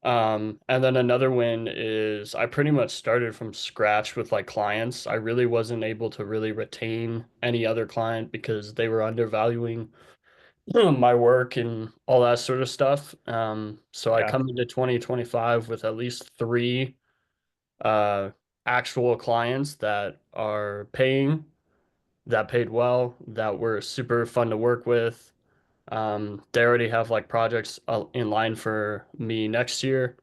And then another win is I pretty much started from scratch with like clients. I really wasn't able to really retain any other client because they were undervaluing my work and all that sort of stuff. So I Yeah. come into 2025 with at least three uh, actual clients that are paying, that paid well, that were super fun to work with. They already have like projects in line for me next year.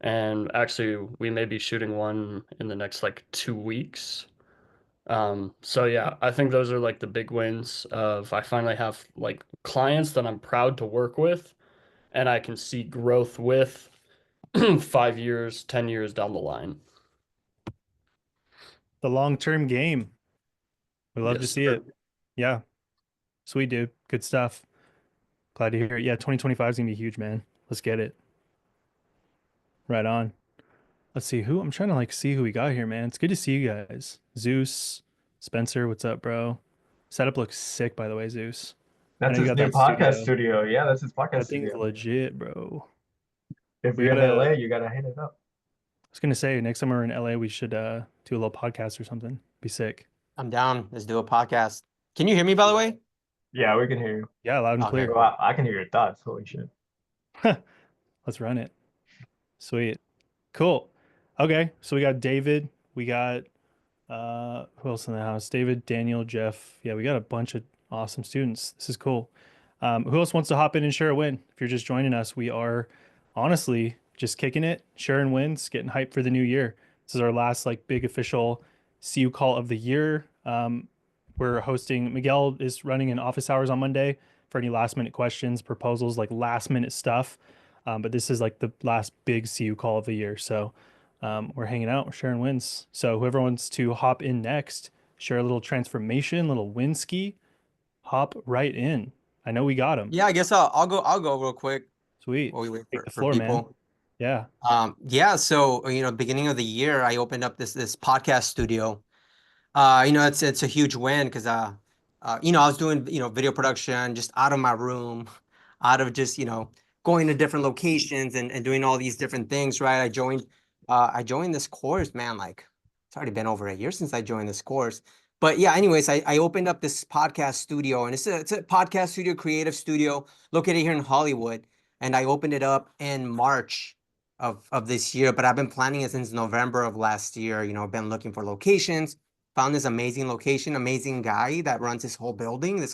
And actually, we may be shooting one in the next like 2 weeks. So yeah, I think those are like the big wins of I finally have like clients that I'm proud to work with and I can see growth with 5 years, 10 years down the line. The long-term game. We love to Yes, see sir. it. Yeah. Sweet, dude. Good stuff. Glad to hear it. Yeah, 2025 is gonna be huge, man. Let's get it. Right on. Let's see who I'm trying to like see who we got here, man. It's good to see you guys. Zeus, Spencer, what's up, bro? Setup looks sick, by the way, Zeus. I That's know you his got new that podcast studio. studio. Yeah, that's his podcast That thing's studio. legit, bro. If We you're in gotta, LA, I you gotta hit it up. was gonna say next time we're in LA, we should do a little podcast or something. Be sick. I'm down. Let's do a podcast. Can you hear me, by the way? Yeah, we can hear you. Yeah, loud and Okay, clear. Well, cool. I can hear your thoughts. Holy shit. Let's run it. Sweet. Cool. Okay, so we got David. We got who else in the house? David, Daniel, Jeff. Yeah, we got a bunch of awesome students. This is cool. Who else wants to hop in and share a win? If you're just joining us, we are honestly just kicking it, sharing wins, getting hyped for the new year. This is our last like big official CU call of the year. We're hosting. Miguel is running in office hours on Monday for any last minute questions, proposals, like last minute stuff. But this is like the last big CU call of the year. So we're hanging out, we're sharing wins. So whoever wants to hop in next, share a little transformation, little win ski, hop right in. I know we got him. Yeah, I guess I'll go real quick Sweet. while we wait Take the for floor, man. people. Yeah. Yeah, so beginning of the year, I opened up this podcast studio. It's a huge win because I was doing video production just out of my room, out of just going to different locations and doing all these different things, right? I joined this course, man, like it's already been over a year since I joined this course. But yeah, anyways, I opened up this podcast studio and it's a podcast studio, creative studio located here in Hollywood. And I opened it up in March of this year, but I've been planning it since November of last year. I've been looking for locations, found this amazing location, amazing guy that runs this whole building. This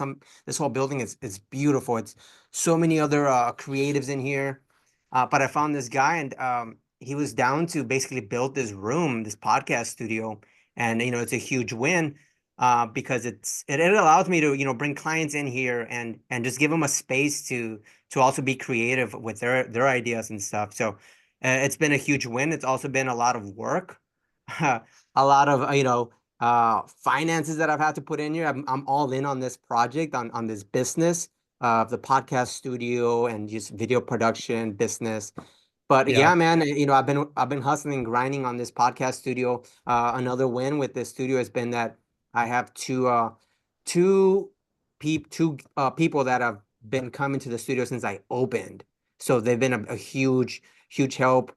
whole building is beautiful. It's so many other creatives in here. But I found this guy and he was down to basically build this room, this podcast studio. And it's a huge win because it allows me to bring clients in here and just give them a space to also be creative with their ideas and stuff. So it's been a huge win. It's also been a lot of work, a lot of finances that I've had to put in here. I'm all in on this project, on this business of the podcast studio and just video production business. But Yeah. yeah, man, I've been hustling, grinding on this podcast studio. Another win with this studio has been that I have two people that have been coming to the studio since I opened. So they've been a huge help.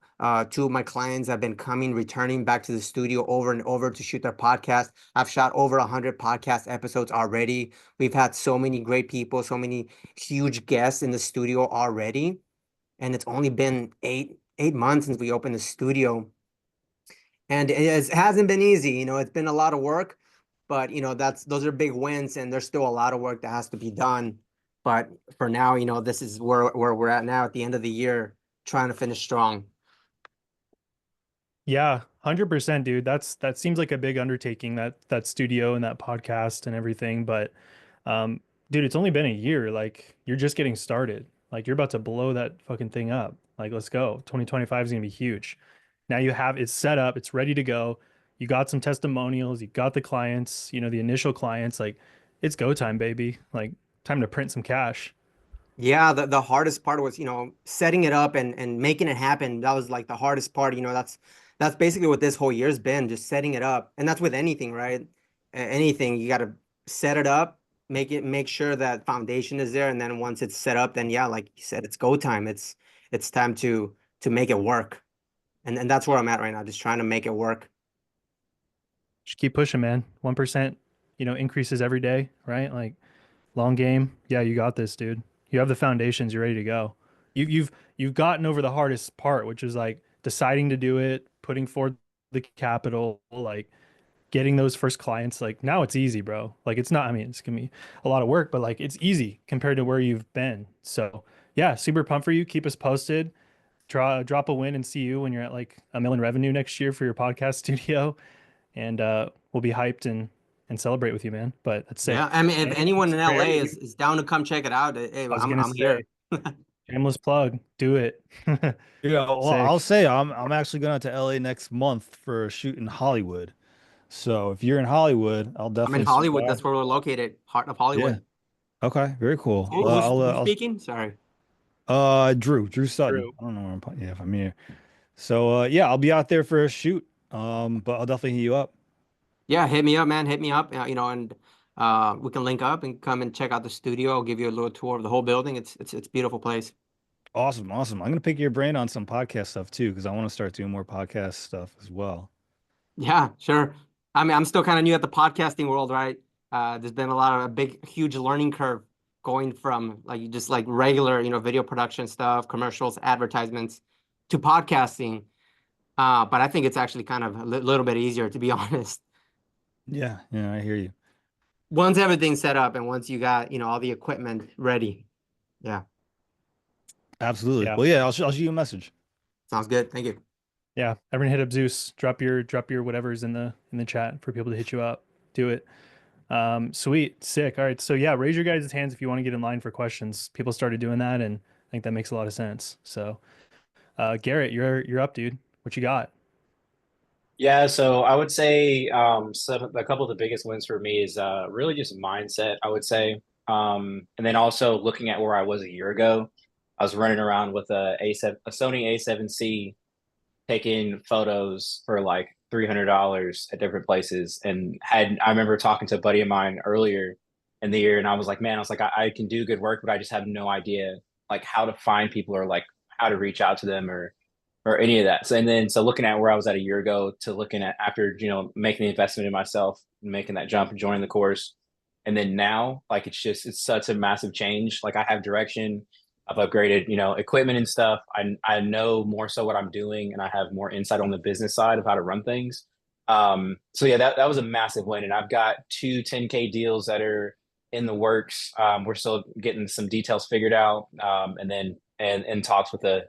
Two of my clients have been coming, returning back to the studio over and over to shoot their podcast. I've shot over 100 podcast episodes already. We've had so many great people, so many huge guests in the studio already. And it's only been eight months since we opened the studio. And it hasn't been easy. It's been a lot of work, but those are big wins and there's still a lot of work that has to be done. But for now, this is where we're at now at the end of the year, trying to finish strong. Yeah. 100%, dude. That seems like a big undertaking, that studio and that podcast and everything. But dude, it's only been a year. Like you're just getting started. Like you're about to blow that fucking thing up. Like let's go. 2025 is gonna be huge. Now you have it's set up, it's ready to go. You got some testimonials, you got the clients, the initial clients, like it's go time, baby. Like time to print some cash. Yeah, the hardest part was, setting it up and making it happen. That was like the hardest part. That's basically what this whole year's been, just setting it up. And that's with anything, right? Anything, you got to set it up, make sure that foundation is there, and then once it's set up, then yeah, like you said, it's go time. It's time to make it work. And that's where I'm at right now, just trying to make it work. Just keep pushing, man. 1%, increases every day, right? Like long game. Yeah, you got this, dude. You have the foundations. You're ready to go. You've gotten over the hardest part, which is like deciding to do it, putting forth the capital, like getting those first clients. Like now it's easy, bro. Like it's not, I mean, it's gonna be a lot of work, but like it's easy compared to where you've been. So yeah, super pumped for you. Keep us posted. Drop a win and see you when you're at like a million revenue next year for your podcast studio. And we'll be hyped and celebrate with you, man. But that's Yeah, sick. I mean, if Any anyone in LA priority? is down to come check it out, hey, I was I'm gonna I'm here. say, shameless plug. Do it. Yeah, well, I'll Sick. say I'm actually going to LA next month for a shoot in Hollywood. So if you're in Hollywood, I'll I'm in definitely swing Hollywood. by. That's where we're located, heart of Yeah. Hollywood. Okay. Very cool. Who's speaking? Sorry. Drew Sutton. True. I don't know where yeah, if I'm here. So yeah, I'll be out there for a shoot. But I'll definitely hit you up. Yeah, hit me up, man. Hit me up. And we can link up and come and check out the studio. I'll give you a little tour of the whole building. It's a beautiful place. Awesome, awesome. I'm gonna pick your brain on some podcast stuff too, because I want to start doing more podcast stuff as well. Yeah, sure. I mean, I'm still kind of new at the podcasting world, right? There's been a big, huge learning curve going from like just like regular, video production stuff, commercials, advertisements to podcasting. But I think it's actually kind of a little bit easier, to be honest. Yeah, yeah, I hear you. Once everything's set up and once you got, all the equipment ready. Yeah, Absolutely. Yeah. Well, yeah, I'll shoot you a message. sounds good. Thank you. Yeah. Everyone hit up Zeus. Drop your whatever's in the chat for people to hit you up. Do it. Sweet. Sick. All right. So yeah, raise your guys' hands if you want to get in line for questions. People started doing that, and I think that makes a lot of sense. So Garrett, you're up, dude. What you got? Yeah, so I would say a couple of the biggest wins for me is really just mindset, I would say. And then also looking at where I was a year ago. I was running around with a Sony A7C taking photos for like $300 at different places and I remember talking to a buddy of mine earlier in the year and I can do good work, but I just have no idea like how to find people or like how to reach out to them or any of that. So looking at where I was at a year ago to looking at after, making the investment in myself and making that jump and joining the course. And then now, like, it's such a massive change. Like I have direction, I've upgraded, equipment and stuff. I know more so what I'm doing and I have more insight on the business side of how to run things. So yeah, that was a massive win. And I've got two 10K deals that are in the works. We're still getting some details figured out. And talks with a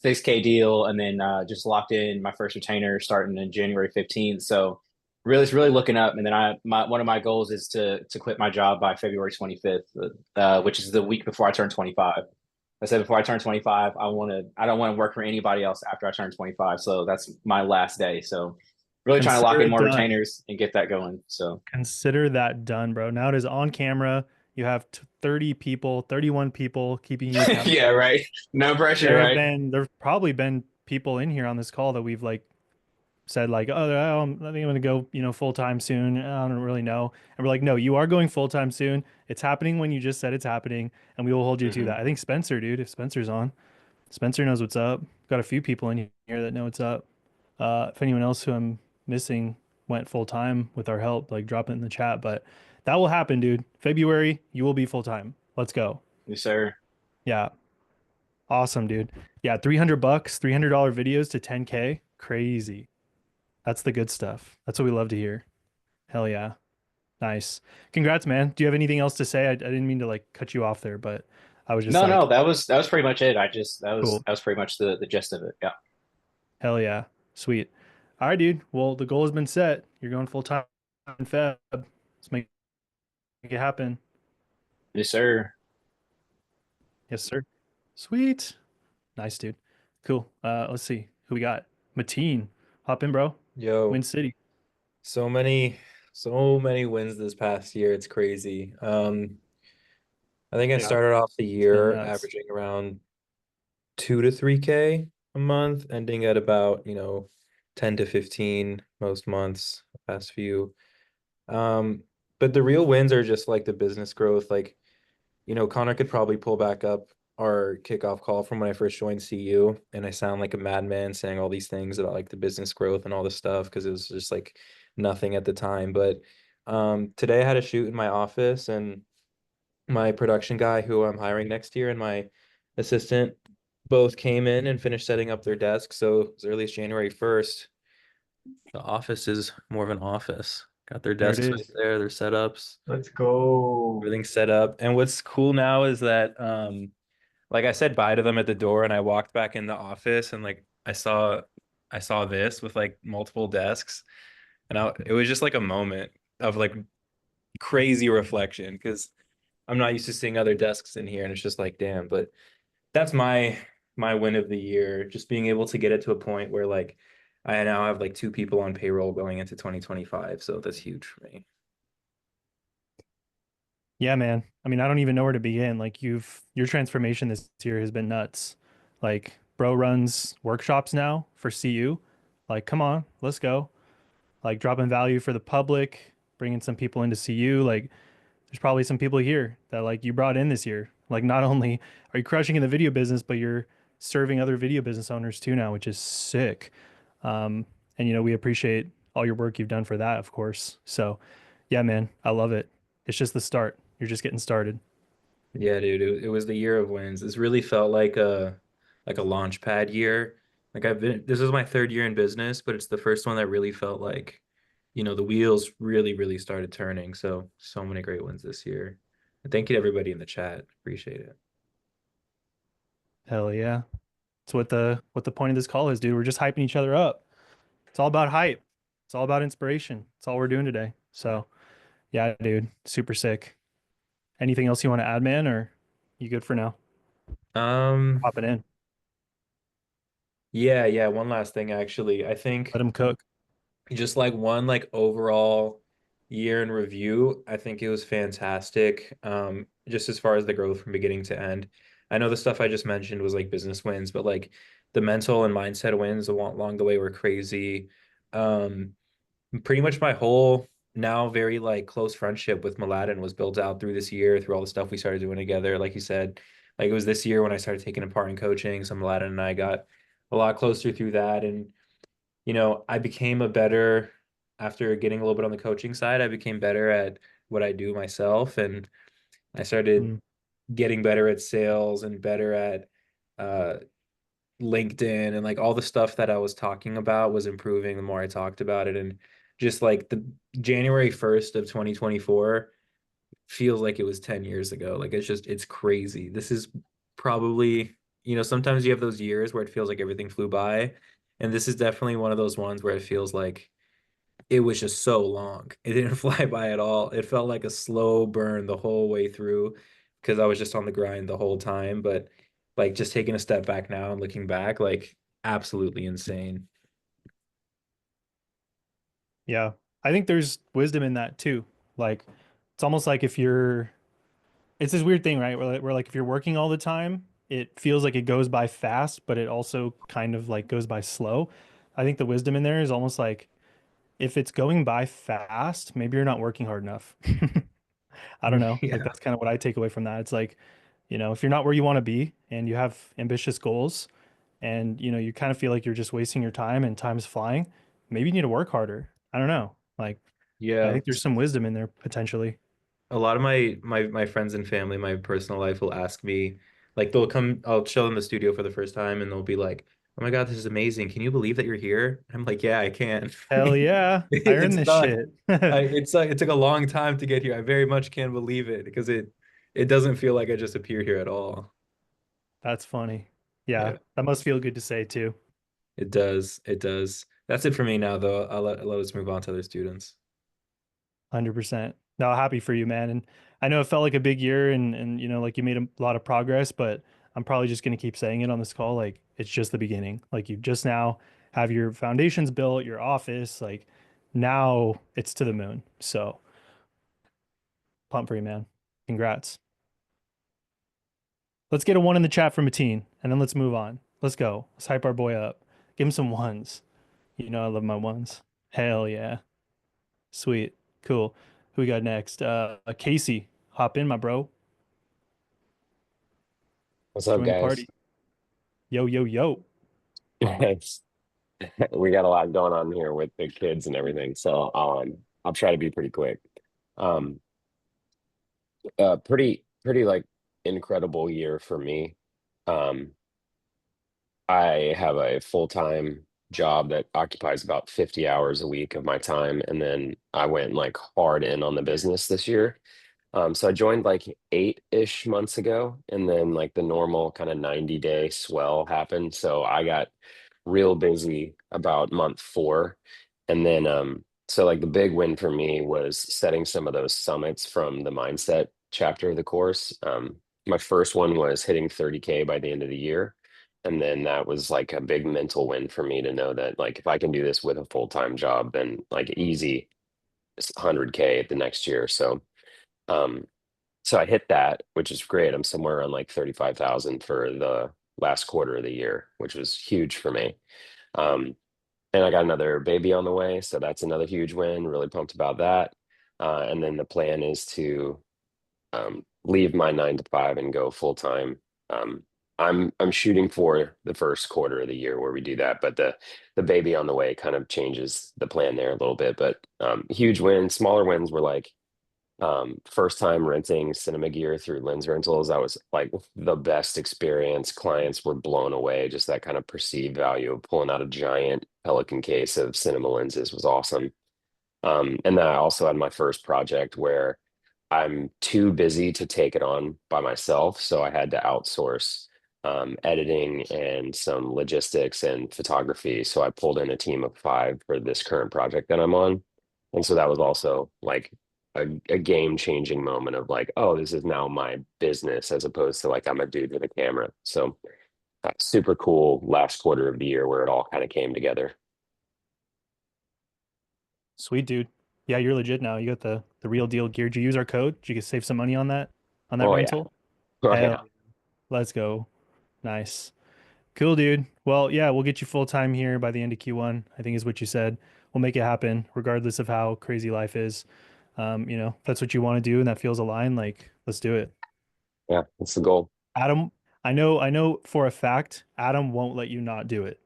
6K deal, and then just locked in my first retainer starting in January 15th. So really, it's really looking up. And then one of my goals is to quit my job by February 25th, which is the week before I turn 25. I said before I turn 25, I don't want to work for anybody else after I turn 25. So that's my last day. So really trying to lock Consider in it more done. retainers and get that going. So Consider that done, bro. Now it is on camera. You have 30 people, 31 people keeping you accountable. yeah, right. No pressure, right? There've probably been people in here on this call that we've like said like, oh, I think I'm gonna go, full time soon. I don't really know. And we're like, no, you are going full time soon. It's happening when you just said it's happening, and we will hold you to Mhm. that. I think Spencer, dude, if Spencer's on, Spencer knows what's up. Got a few people in here that know what's up. If anyone else who I'm missing went full time with our help, like drop it in the chat. But that will happen, dude. February, you will be full time. Let's go. Yes, sir. Yeah. Awesome, dude. Yeah, $300, $300 videos to 10K. Crazy. That's the good stuff. That's what we love to hear. Hell yeah. Nice. Congrats, man. Do you have anything else to say? I didn't mean to like cut you off there, but I was just No, like, no, that was pretty much it. cool. That was pretty much the gist of it. Yeah. Hell yeah. Sweet. All right, dude. Well, the goal has been set. You're going full time in Feb. Let's make it happen. Yes, sir. Yes, sir. Sweet. Nice, dude. Cool. Let's see who we got. Mateen. Hop in, bro. Yo, Win City. so many wins this past year. It's crazy. I think I Yeah, started off the it's been year nuts. averaging around 2 to 3K a month, ending at about, 10 to 15 most months, the past few. But the real wins are just like the business growth. Like, Connor could probably pull back up our kickoff call from when I first joined CU, and I sound like a madman saying all these things about like the business growth and all this stuff because it was just like nothing at the time. But today I had a shoot in my office, and my production guy who I'm hiring next year and my assistant both came in and finished setting up their desk. So as early as January 1st, the office is more of an office. Got their There it desks right is. there, their setups, Let's go. everything's set up. And what's cool now is that like I said bye to them at the door and I walked back in the office and like I saw this with like multiple desks and it was just like a moment of like crazy reflection because I'm not used to seeing other desks in here and it's just like damn, but that's my win of the year, just being able to get it to a point where like I now have like two people on payroll going into 2025, so that's huge for me. Yeah, man. I mean, I don't even know where to begin. Like your transformation this year has been nuts. Like bro runs workshops now for CU. Like, come on, let's go. Like dropping value for the public, bringing some people into CU. Like there's probably some people here that like you brought in this year. Like not only are you crushing in the video business, but you're serving other video business owners too now, which is sick. And we appreciate all your work you've done for that, of course. So, yeah, man, I love it. It's just the start. You're just getting started. Yeah, dude, it was the year of wins. This really felt like a launch pad year. Like this is my third year in business, but it's the first one that really felt like, the wheels really, really started turning. So many great wins this year. And thank you to everybody in the chat. Appreciate it. Hell yeah. It's what the point of this call is, dude. We're just hyping each other up. It's all about hype. It's all about inspiration. It's all we're doing today. So, yeah, dude, super sick. Anything else you want to add, man, or you good for now? Um, Pop it in. yeah, one last thing actually. I think Let him cook. just like one like overall year in review, I think it was fantastic. Just as far as the growth from beginning to end. I know the stuff I just mentioned was like business wins, but like the mental and mindset wins along the way were crazy. Um, Pretty much my whole now very like close friendship with Mladen was built out through this year, through all the stuff we started doing together. Like you said, like it was this year when I started taking a part in coaching. So Mladen and I got a lot closer through that. And I became a better after getting a little bit on the coaching side, I became better at what I do myself. And I started Mm. getting better at sales and better at uh, LinkedIn and like all the stuff that I was talking about was improving the more I talked about it. And just like the January 1st of 2024 feels like it was 10 years ago. Like it's crazy. This is probably, sometimes you have those years where it feels like everything flew by. And this is definitely one of those ones where it feels like it was just so long. It didn't fly by at all. It felt like a slow burn the whole way through because I was just on the grind the whole time. But like just taking a step back now and looking back, like absolutely insane. Yeah. I think there's wisdom in that too. Like it's almost like it's this weird thing, right? Where like if you're working all the time, it feels like it goes by fast, but it also kind of like goes by slow. I think the wisdom in there is almost like if it's going by fast, maybe you're not working hard enough. I don't know. Like Yeah. that's kind of what I take away from that. It's like, if you're not where you want to be and you have ambitious goals and you kind of feel like you're just wasting your time and time's flying, maybe you need to work harder. I don't know. Like I Yeah. think there's some wisdom in there potentially. A lot of my friends and family, my personal life will ask me, like they'll come, I'll chill in the studio for the first time and they'll be like, "Oh my God, this is amazing. Can you believe that you're here?" I'm like, "Yeah, I can." Hell yeah. I earned It's this not shit. it took a long time to get here. I very much can't believe it because it doesn't feel like I just appeared here at all. That's funny. Yeah, Yeah, that must feel good to say too. it does. It does. That's it for me now, though. I'll let us move on to other students. 100%. No, happy for you, man. And I know it felt like a big year and like you made a lot of progress, but I'm probably just going to keep saying it on this call. Like it's just the beginning. Like you just now have your foundations built, your office, like now it's to the moon. So pump for you, man. Congrats. Let's get a one in the chat from a teen and then let's move on. Let's go. Let's hype our boy up. Give him some ones. I love my ones. Hell yeah. Sweet. Cool. Who we got next? Casey, hop in, my bro. What's up, Join the guys? party. Yo, yo, yo. It's, we got a lot going on here with the kids and everything, so I'll try to be pretty quick. Um, pretty like incredible year for me. Um, I have a full-time job that occupies about 50 hours a week of my time, and then I went like hard in on the business this year. So I joined like 8-ish months ago, and then like the normal kind of 90-day swell happened. So I got real busy about month 4. And then so like the big win for me was setting some of those summits from the mindset chapter of the course. My first one was hitting 30K by the end of the year. And then that was like a big mental win for me to know that like if I can do this with a full-time job, then like easy it's 100K the next year. Um so I hit that, which is great. I'm somewhere around like 35,000 for the last quarter of the year, which was huge for me. Um, and I got another baby on the way, so that's another huge win. Really pumped about that. And then the plan is to leave my 9 to 5 and go full time. Um, I'm shooting for the first quarter of the year where we do that, but the baby on the way kind of changes the plan there a little bit. But huge wins, smaller wins were like first time renting cinema gear through lens rentals. That was like the best experience. Clients were blown away. Just that kind of perceived value of pulling out a giant Pelican case of cinema lenses was awesome. And then I also had my first project where I'm too busy to take it on by myself, so I had to outsource editing and some logistics and photography. So I pulled in a team of 5 for this current project that I'm on. And so that was also like a game-changing moment of like, oh, this is now my business as opposed to like I'm a dude with a camera. So super cool last quarter of the year where it all kind of came together. Sweet, dude. Yeah, you're legit now. You got the real deal gear. Did you use our code? Did you get save some money on that Oh yeah. rental? Oh Hell, yeah. let's go. Nice. Cool, dude. Well, yeah, we'll get you full time here by the end of Q1, I think is what you said. We'll make it happen, regardless of how crazy life is. If that's what you want to do and that feels aligned, like let's do it. Yeah, that's the goal. Adam, I know for a fact, Adam won't let you not do it.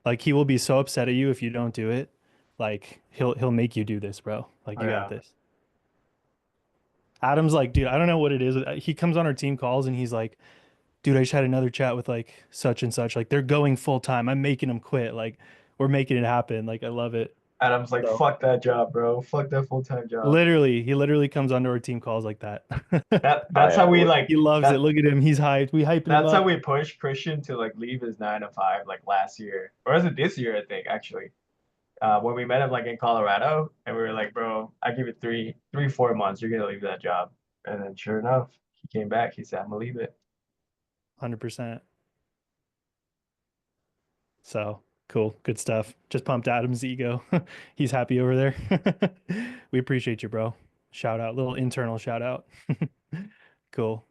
Like he will be so upset at you if you don't do it. Like he'll make you do this, bro. Like Oh, you yeah. got this. Adam's like, dude, I don't know what it is. He comes on our team calls and he's like, dude, I just had another chat with like such and such. Like they're going full time. I'm making them quit. Like we're making it happen. Like I love it. Adam's like, So fuck that job, bro. Fuck that full-time job. he literally comes onto our team calls like that. That's how we like He loves it. that. Look at him. He's hyped. We hyping him That's how up. we pushed Christian to like leave his 9 to 5 like last year, or is it this year? I think actually. When we met him like in Colorado, and we were like, bro, I give it 4 months, you're gonna leave that job. And then sure enough, he came back. He said, I'm gonna leave it. 100%. So cool. Good stuff. Just pumped Adam's ego. He's happy over there. We appreciate you, bro. Shout out. Little internal shout out. Cool.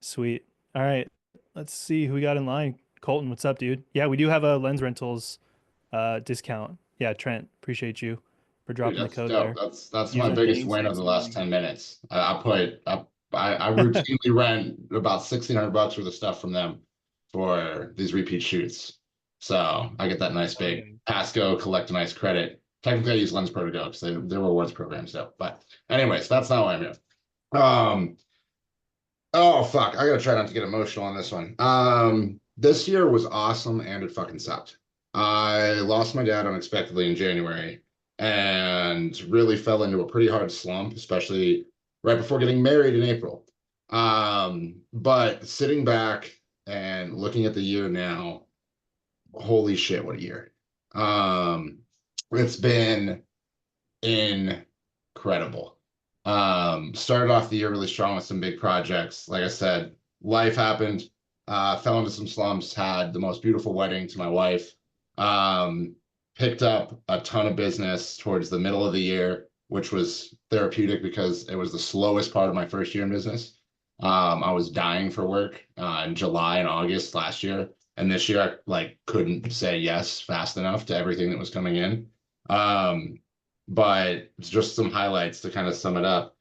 Sweet. All right. Let's see who we got in line. Colton, what's up, dude? Yeah, we do have a lens rentals discount. Yeah, Trent, appreciate you for Dude, dropping the that's code dope. there. That's Use my our biggest thing, win save of the some last money. 10 minutes. I routinely rent about $1,600 worth of stuff from them for these repeat shoots. So I get that nice Oh, yeah. big Pasco collect a nice credit. Technically I use Lens Pro to go because their rewards programs though. But anyways, that's not why I'm here. Oh fuck, I gotta try not to get emotional on this one. This year was awesome and it fucking sucked. I lost my dad unexpectedly in January and really fell into a pretty hard slump, especially right before getting married in April. But sitting back and looking at the year now, holy shit, what a year. Um, it's been incredible. Started off the year really strong with some big projects. Like I said, life happened, fell into some slumps, had the most beautiful wedding to my wife. Picked up a ton of business towards the middle of the year, which was therapeutic because it was the slowest part of my first year in business. I was dying for work in July and August last year. And this year I like couldn't say yes fast enough to everything that was coming in. But it's just some highlights to kind of sum it up.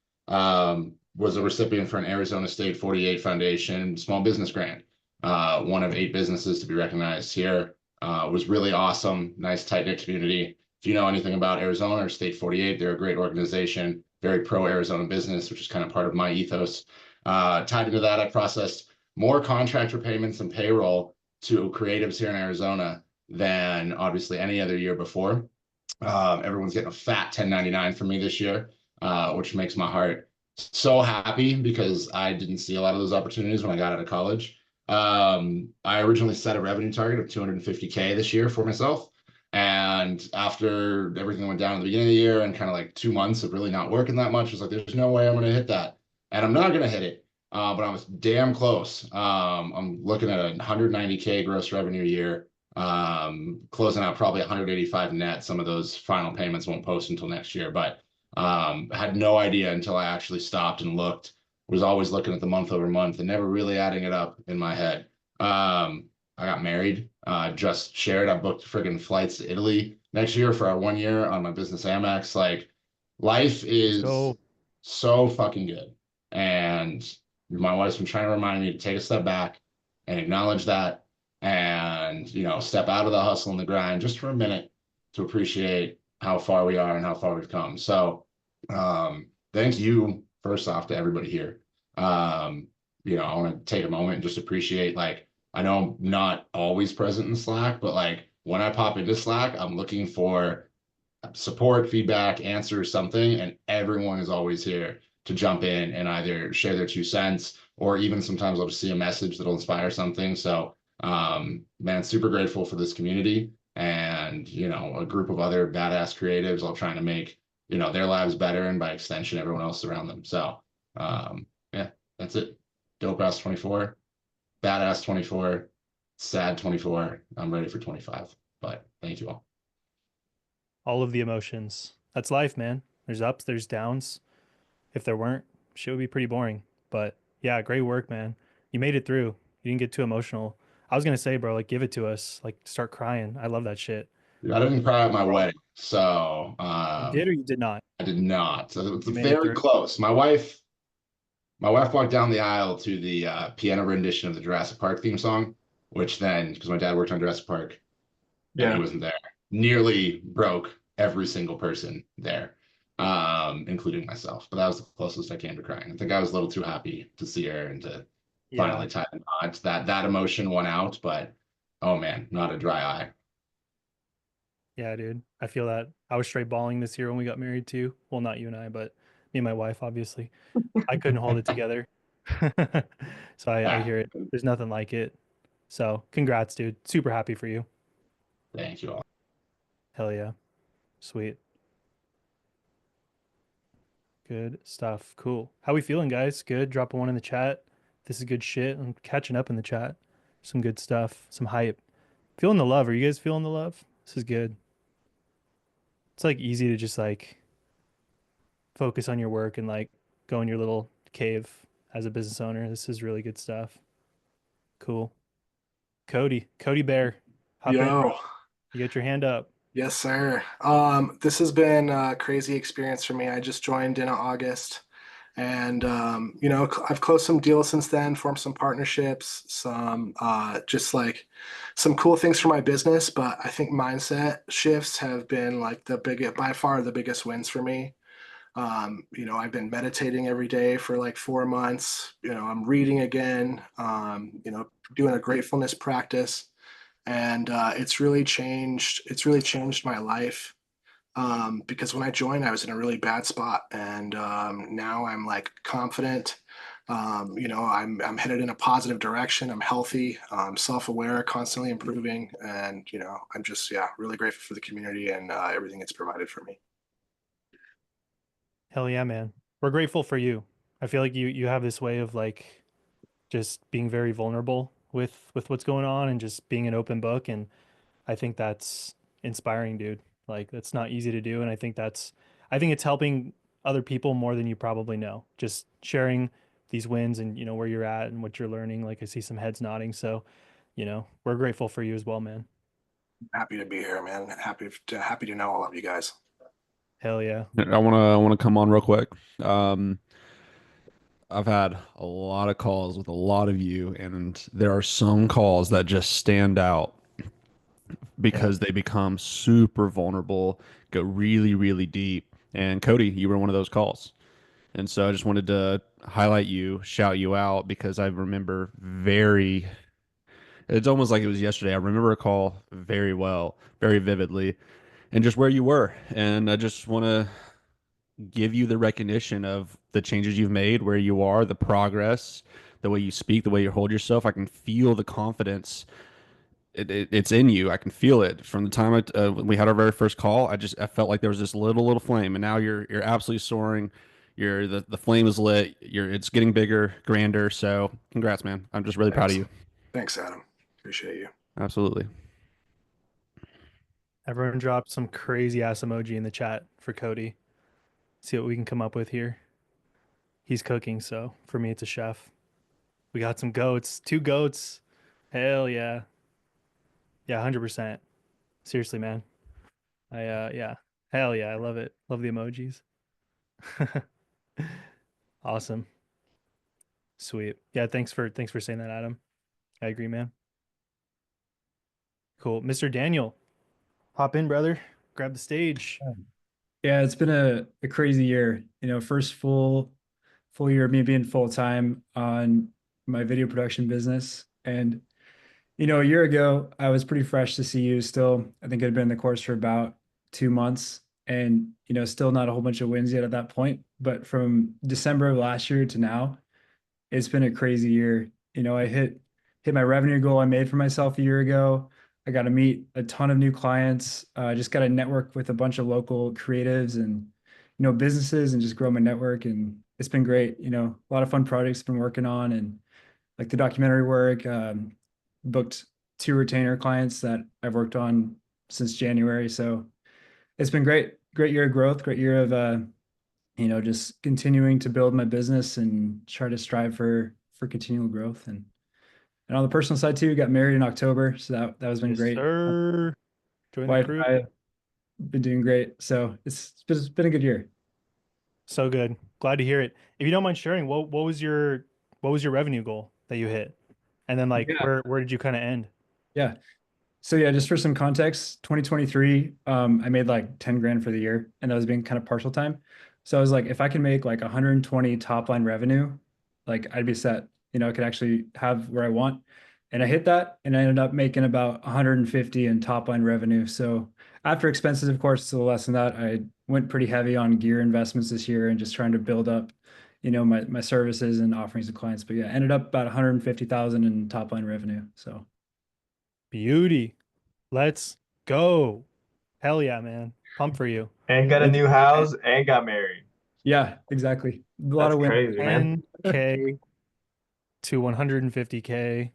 was a recipient for an Arizona State 48 Foundation small business grant. One of 8 businesses to be recognized here. Was really awesome. Nice tight knit community. If you know anything about Arizona or State 48, they're a great organization, very pro Arizona business, which is kind of part of my ethos. Tied into that, I processed more contractor payments and payroll to creatives here in Arizona than obviously any other year before. Everyone's getting a fat 1099 from me this year, which makes my heart so happy because I didn't see a lot of those opportunities when I got out of college. I originally set a revenue target of 250K this year for myself. And after everything went down at the beginning of the year and kind of like 2 months of really not working that much, I was like, there's no way I'm going to hit that. And I'm not going to hit it. But I was damn close. I'm looking at a 190K gross revenue year, closing out probably 185 net. Some of those final payments won't post until next year, but had no idea until I actually stopped and looked. Was always looking at the month over month and never really adding it up in my head. I got married, just shared. I booked friggin' flights to Italy next year for our 1 year on my business Amex. Like, life is so fucking good. And my wife's been trying to remind me to take a step back and acknowledge that and, step out of the hustle and the grind just for a minute to appreciate how far we are and how far we've come. So, thank you first off to everybody here. I want to take a moment and just appreciate, like, I know I'm not always present in Slack, but like when I pop into Slack, I'm looking for support, feedback, answers, something, and everyone is always here to jump in and either share their 2 cents or even sometimes I'll just see a message that'll inspire something. So, man, super grateful for this community and, a group of other badass creatives all trying to make, their lives better and by extension, everyone else around them. So, yeah, that's it. Dope ass 24, badass 24, sad 24. I'm ready for 25, but thank you all. All of the emotions. That's life, man. There's ups, there's downs. If there weren't, shit would be pretty boring. But yeah, great work, man. You made it through. You didn't get too emotional. I was gonna say, bro, like give it to us. Like start crying. I love that shit. I didn't cry at my wedding, so You did or you did not? I did not. So it's You made it very through. close. My wife walked down the aisle to the piano rendition of the Jurassic Park theme song, which then, because my dad worked on Jurassic Park, and he wasn't there, nearly broke every single person there, including myself. But that was the closest I came to crying. I think I was a little too happy to see her and to finally tie the knot. That emotion won out, but oh man, not a dry eye. Yeah, dude. I feel that. I was straight bawling this year when we got married too. Well, not you and I, but me and my wife, obviously. I couldn't hold it together. So I hear it. There's nothing like it. So congrats, dude. Super happy for you. Thank you all. Hell yeah. Sweet. Good stuff. Cool. How we feeling, guys? Good. Drop a one in the chat. This is good shit. I'm catching up in the chat. Some good stuff. Some hype. Feeling the love. Are you guys feeling the love? This is good. It's like easy to just like focus on your work and like go in your little cave as a business owner. This is really good stuff. Cool. Cody Bear, hop in, bro. Yo, You got your hand up. yes, sir. This has been a crazy experience for me. I just joined in August, and I've closed some deals since then, formed some partnerships, some just like some cool things for my business. But I think mindset shifts have been like by far the biggest wins for me. I've been meditating every day for like 4 months. I'm reading again. Doing a gratefulness practice, and it's really changed my life, because when I joined I was in a really bad spot, and now I'm like confident. I'm headed in a positive direction. I'm healthy, self-aware, constantly improving, and I'm just really grateful for the community and everything it's provided for me. Hell yeah, man. We're grateful for you. I feel like you have this way of like just being very vulnerable with what's going on and just being an open book, and I think that's inspiring, dude. Like that's not easy to do, and I think it's helping other people more than you probably know. Just sharing these wins and where you're at and what you're learning. Like I see some heads nodding, so we're grateful for you as well, man. Happy to be here, man. Happy to know all of you guys. Hell yeah. I wanna come on real quick. Um, I've had a lot of calls with a lot of you, and there are some calls that just stand out Yeah. because they become super vulnerable, go really, really deep. And Cody, you were one of those calls. And so I just wanted to highlight you, shout you out because I remember it's almost like it was yesterday. I remember a call very well, very vividly, and just where you were. And I just want to give you the recognition of the changes you've made, where you are, the progress, the way you speak, the way you hold yourself. I can feel the confidence. It's in you. I can feel it from the time we had our very first call. I felt like there was this little flame, and now you're absolutely soaring. The flame is lit. It's getting bigger, grander. So congrats, man. I'm just really proud of Thanks. you. Thanks, Adam. Appreciate you. Absolutely. Everyone dropped some crazy ass emoji in the chat for Cody. See what we can come up with here. He's cooking, so for me, it's a chef. We got some goats, 2 goats. Hell yeah. Yeah, 100%. Seriously, man. Yeah. Hell yeah, I love it. Love the emojis. Awesome. Sweet. Yeah, thanks for saying that, Adam. I agree, man. Cool. Mr. Daniel, hop in, brother. Grab the stage. Yeah, it's been a crazy year. First full year of me being full time on my video production business. And a year ago, I was pretty fresh to CU still. I think I'd been in the course for about 2 months and still not a whole bunch of wins yet at that point. But from December of last year to now, it's been a crazy year. I hit my revenue goal I made for myself a year ago. I got to meet a ton of new clients. Just got to network with a bunch of local creatives and businesses and just grow my network. And it's been great. A lot of fun projects been working on and like the documentary work. Booked 2 retainer clients that I've worked on since January. So it's been great. Great year of growth. Great year of just continuing to build my business and try to strive for continual growth. And on the personal side too, got married in October, so that has been Yes, great. sir. Join the Wife crew. and I have been doing great, so it's been a good year. So good. Glad to hear it. If you don't mind sharing, what was your revenue goal that you hit? And then like Yeah, where did you kind of end? yeah. So yeah, just for some context, 2023, I made like 10 grand for the year, and that was being kind of partial time. So I was like, if I can make like 120 top line revenue, like I'd be set. I could actually have where I want. And I hit that, and I ended up making about 150 in top line revenue. So after expenses, of course, it's a little less than that. I went pretty heavy on gear investments this year and just trying to build up, my services and offerings to clients. But yeah, ended up about 150,000 in top line revenue. So Beauty. Let's go. Hell yeah, man. Pump for you. And got a thank you. new house and got married. Yeah, exactly. A lot That's of wins. crazy, man. 10K to 150K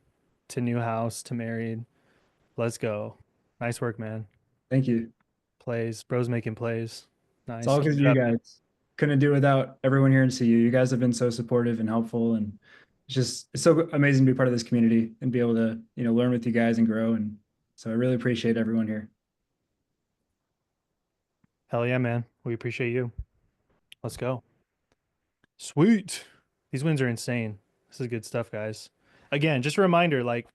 to new house to married. Let's go. Nice work, man. Thank you. Plays. Bro's making plays. It's Nice. all Keep because of it you up. guys. Couldn't do it without everyone here in CU. You guys have been so supportive and helpful, and it's so amazing to be part of this community and be able to learn with you guys and grow. And so I really appreciate everyone here. Hell yeah, man. We appreciate you. Let's go. Sweet. These wins are insane. This is good stuff, guys. Again, just a reminder, like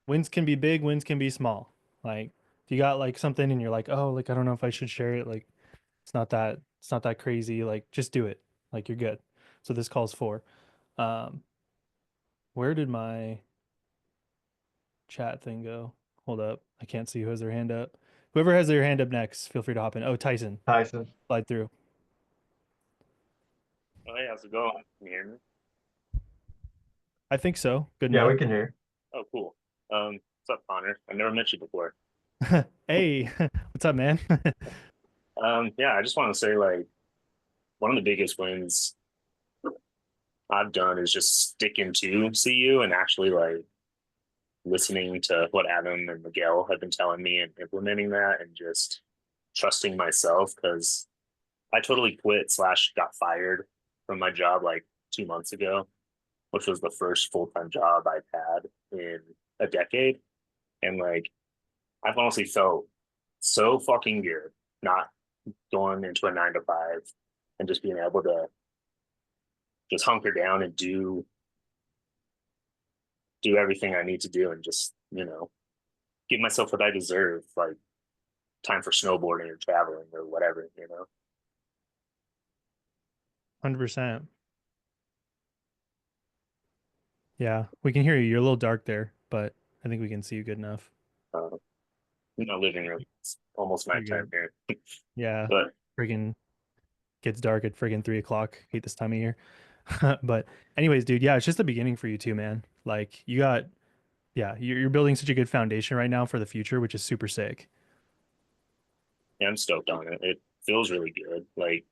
wins can be big, wins can be small. Like if you got like something and you're like, oh, like I don't know if I should share it, like it's not that crazy. Like just do it. Like you're good. So this calls for. Um, where did my chat thing go? Hold up. I can't see who has their hand up. Whoever has their hand up next, feel free to hop in. Oh, Tyson, Tyson. slide through. Oh, hey, how's it going? Can you hear me? I think so. Good Yeah, enough. we can hear. Oh, cool. What's up, Connor? I've never met you before. Hey, what's up, man? Yeah, I just want to say, like, one of the biggest wins I've done is just sticking to CU and actually, like, listening to what Adam and Miguel have been telling me and implementing that and just trusting myself because I totally quit / got fired from my job like 2 months ago, which was the first full-time job I've had in a decade. And like, I've honestly felt so fucking good not going into a 9 to 5 and just being able to just hunker down and do everything I need to do and just, give myself what I deserve, like time for snowboarding or traveling or whatever. 100%. Yeah, we can hear you. You're a little dark there, but I think we can see you good enough. Uh, living room. It's almost You're nighttime good. here. Yeah, But friggin' gets dark at friggin' 3 o'clock. Hate this time of year. But anyways, dude, yeah, it's just the beginning for you too, man. Like you got, yeah, you're building such a good foundation right now for the future, which is super sick. yeah, I'm stoked on it. It feels really good. Like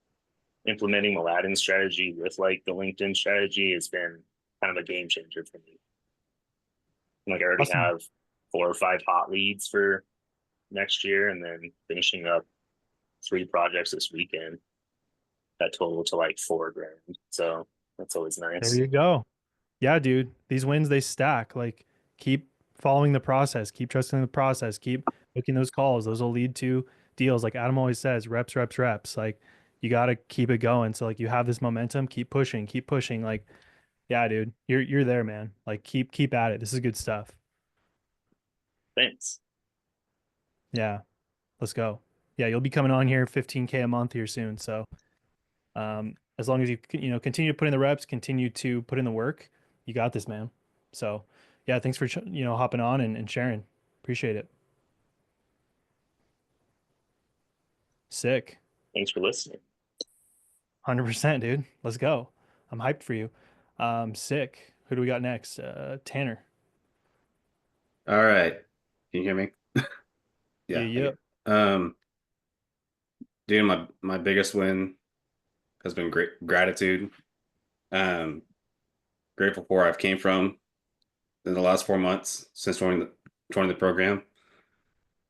implementing Aladdin's strategy with like the LinkedIn strategy has been kind of a game changer for me. Like I already Awesome. have 4 or 5 hot leads for next year, and then finishing up 3 projects this weekend that total to like 4 grand. So that's always There nice. you go. Yeah, dude, these wins they stack. Like keep following the process, keep trusting the process, keep booking those calls. Those will lead to deals. Like Adam always says, reps, reps, reps. Like you got to keep it going. So like you have this momentum, keep pushing, keep pushing. Like yeah, dude, you're there, man. Like keep at it. This is good stuff. Thanks. Yeah, let's go. Yeah, you'll be coming on here 15K a month here soon. So as long as you continue to put in the reps, continue to put in the work, you got this, man. So yeah, thanks for hopping on and sharing. Appreciate it. Sick. Thanks for listening. 100%, dude. Let's go. I'm hyped for you. Sick. Who do we got next? Tanner. All right. Can you hear me? Yeah, Yeah. yeah. Um, dude, my biggest win has been great gratitude. Um, grateful for where I've came from in the last 4 months since joining the program.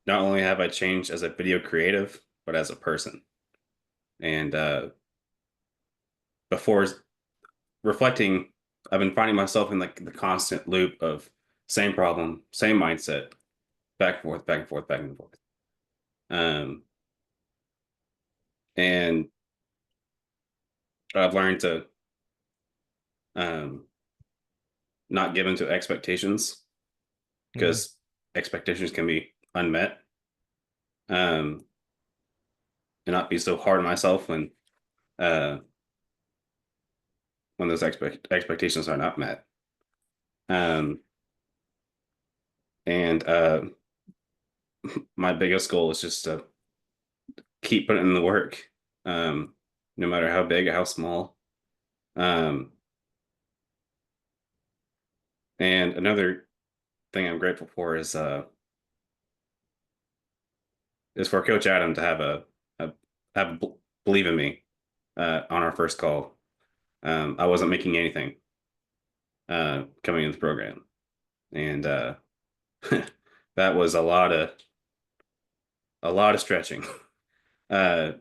Not only have I changed as a video creative, but as a person. And before reflecting, I've been finding myself in like the constant loop of same problem, same mindset, back and forth, back and forth, back and forth. And I've learned to um, not give into expectations because expectations can be unmet, and not be so hard on myself uh, when those expectations are not met. Um, and my biggest goal is just to keep putting in the work, no matter how big or how small. Um, and another thing I'm grateful for is for Coach Adam to believe in me on our first call. I wasn't making anything coming into the program, and that was a lot of stretching from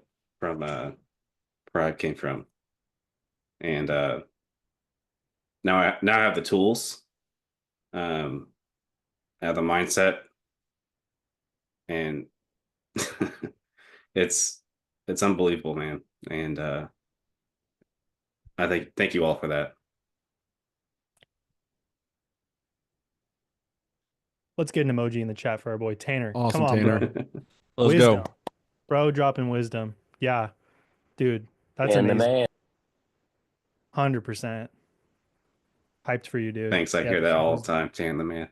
where I came from, and now I have the tools, I have the mindset, and it's it's unbelievable, man. And I thank you all for that. Let's get an emoji in the chat for our boy Tanner. Come Awesome, on, Tanner. bro. Let's Wisdom. go. Bro, dropping wisdom. Yeah, dude, that's And the amazing. man. 100%. Hyped for you, dude. Thanks. I Yeah, hear this that is all the wisdom. time, Tan the man.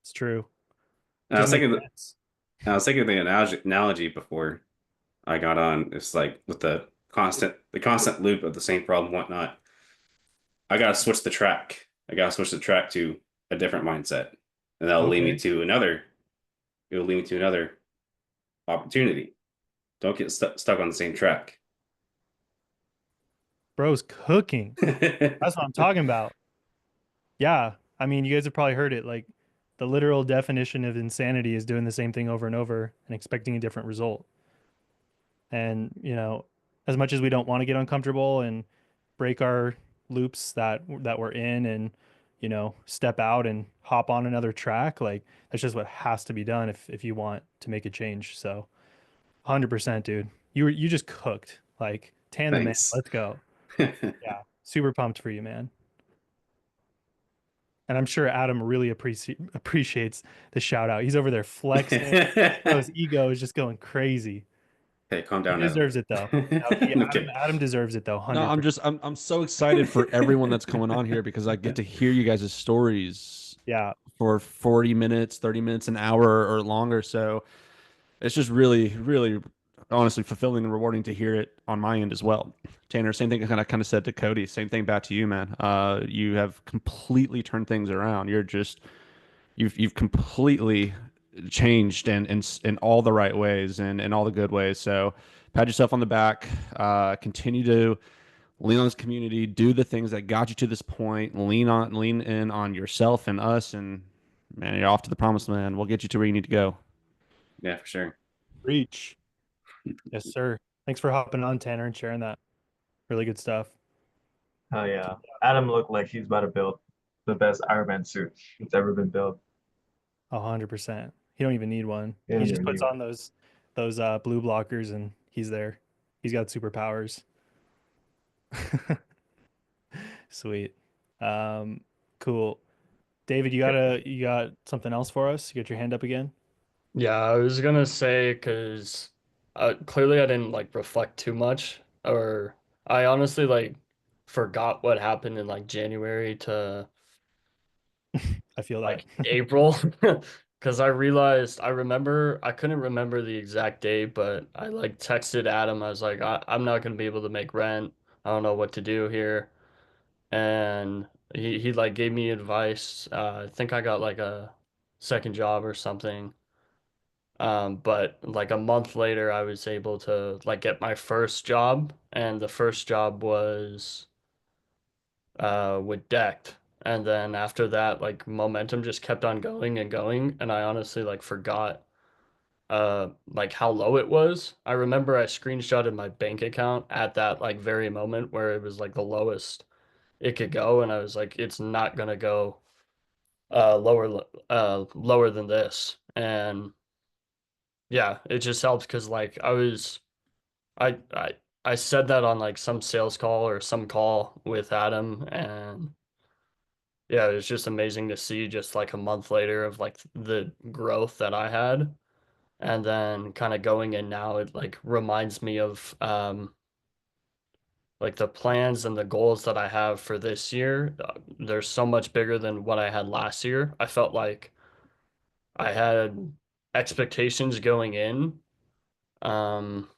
It's true. And I was Doesn't make thinking sense. I was thinking the analogy before I got on. It's like with the constant loop of the same problem, whatnot. I gotta switch the track. I gotta switch the track to a different mindset, and that'll lead me Okay. to another. It will lead me to another opportunity. Don't get stuck on the same track. Bro's cooking. That's what I'm talking about. Yeah. I mean, you guys have probably heard it. Like, the literal definition of insanity is doing the same thing over and over and expecting a different result. And, as much as we don't want to get uncomfortable and break our loops that we're in and, step out and hop on another track, like that's just what has to be done if you want to make a change. So 100%, dude. You just cooked. Like Tan the man. Thanks. Let's go. Yeah, super pumped for you, man. And I'm sure Adam really appreciates the shout out. He's over there flexing. Bro, his ego is just going crazy. Hey, calm He down, Adam. deserves it though. No, No Adam, kidding. Adam deserves it though, No, 100%. I'm so excited for everyone that's coming on here because I get to hear you guys' stories Yeah, for 40 minutes, 30 minutes, an hour or longer. So it's just really, really honestly fulfilling and rewarding to hear it on my end as well. Tanner, same thing I kind of said to Cody. Same thing back to you, man. You have completely turned things around. You've completely changed in all the right ways and in all the good ways. So pat yourself on the back. Continue to lean on this community, do the things that got you to this point, lean in on yourself and us, and man, you're off to the promised land. We'll get you to where you need to go. Yeah, for sure. reach. Yes, sir. Thanks for hopping on, Tanner, and sharing that. Really good stuff. Oh yeah. Adam looked like he's about to build the best Iron Man suit that's ever been built. 100%. He don't even need one. He He doesn't just even puts need one. on those blue blockers and he's there. He's got superpowers. Sweet. Cool. David, you got something else for us? You got your hand up again? Yeah, I was gonna say because clearly I didn't like reflect too much, or I honestly like forgot what happened in like January to I feel that. like April, because I remember I couldn't remember the exact date, but I like texted Adam. I was like, I'm not gonna be able to make rent. I don't know what to do here, and he like gave me advice. I think I got like a second job or something. But like a month later, I was able to like get my first job, and the first job was with Decked. And then after that, like momentum just kept on going and going, and I honestly like forgot like how low it was. I remember I screenshotted my bank account at that like very moment where it was like the lowest it could go, and I was like, it's not gonna go lower than this. And yeah, it just helped because like I I I said that on like some sales call or some call with Adam, and yeah, it was just amazing to see just like a month later of like the growth that I had. And then kind of going in now, it like reminds me of like the plans and the goals that I have for this year. They're so much bigger than what I had last year. I felt like I had expectations going in. Um,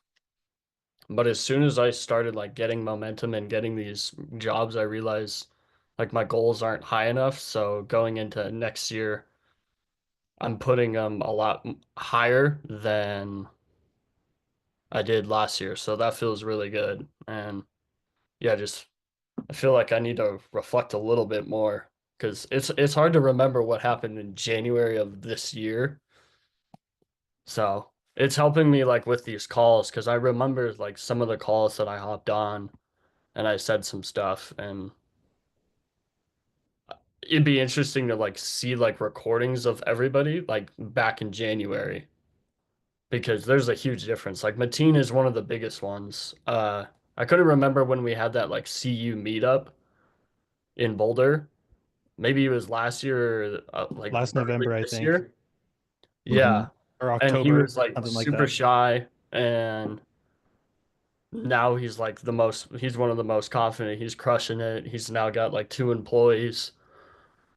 But as soon as I started like getting momentum and getting these jobs, I realized like my goals aren't high enough. So going into next year, I'm putting them a lot higher than I did last year. So that feels really good. And yeah, just I feel like I need to reflect a little bit more because it's hard to remember what happened in January of this year. So it's helping me like with these calls because I remember like some of the calls that I hopped on and I said some stuff, and it'd be interesting to like see like recordings of everybody like back in January because there's a huge difference. Like Mateen is one of the biggest ones. I couldn't remember when we had that like CU meetup in Boulder. Maybe it was last year or like Last early November, I this think, year. Yeah. or And he October, was like something like super that. shy, and now he's like he's one of the most confident. He's crushing it. He's now got like 2 employees.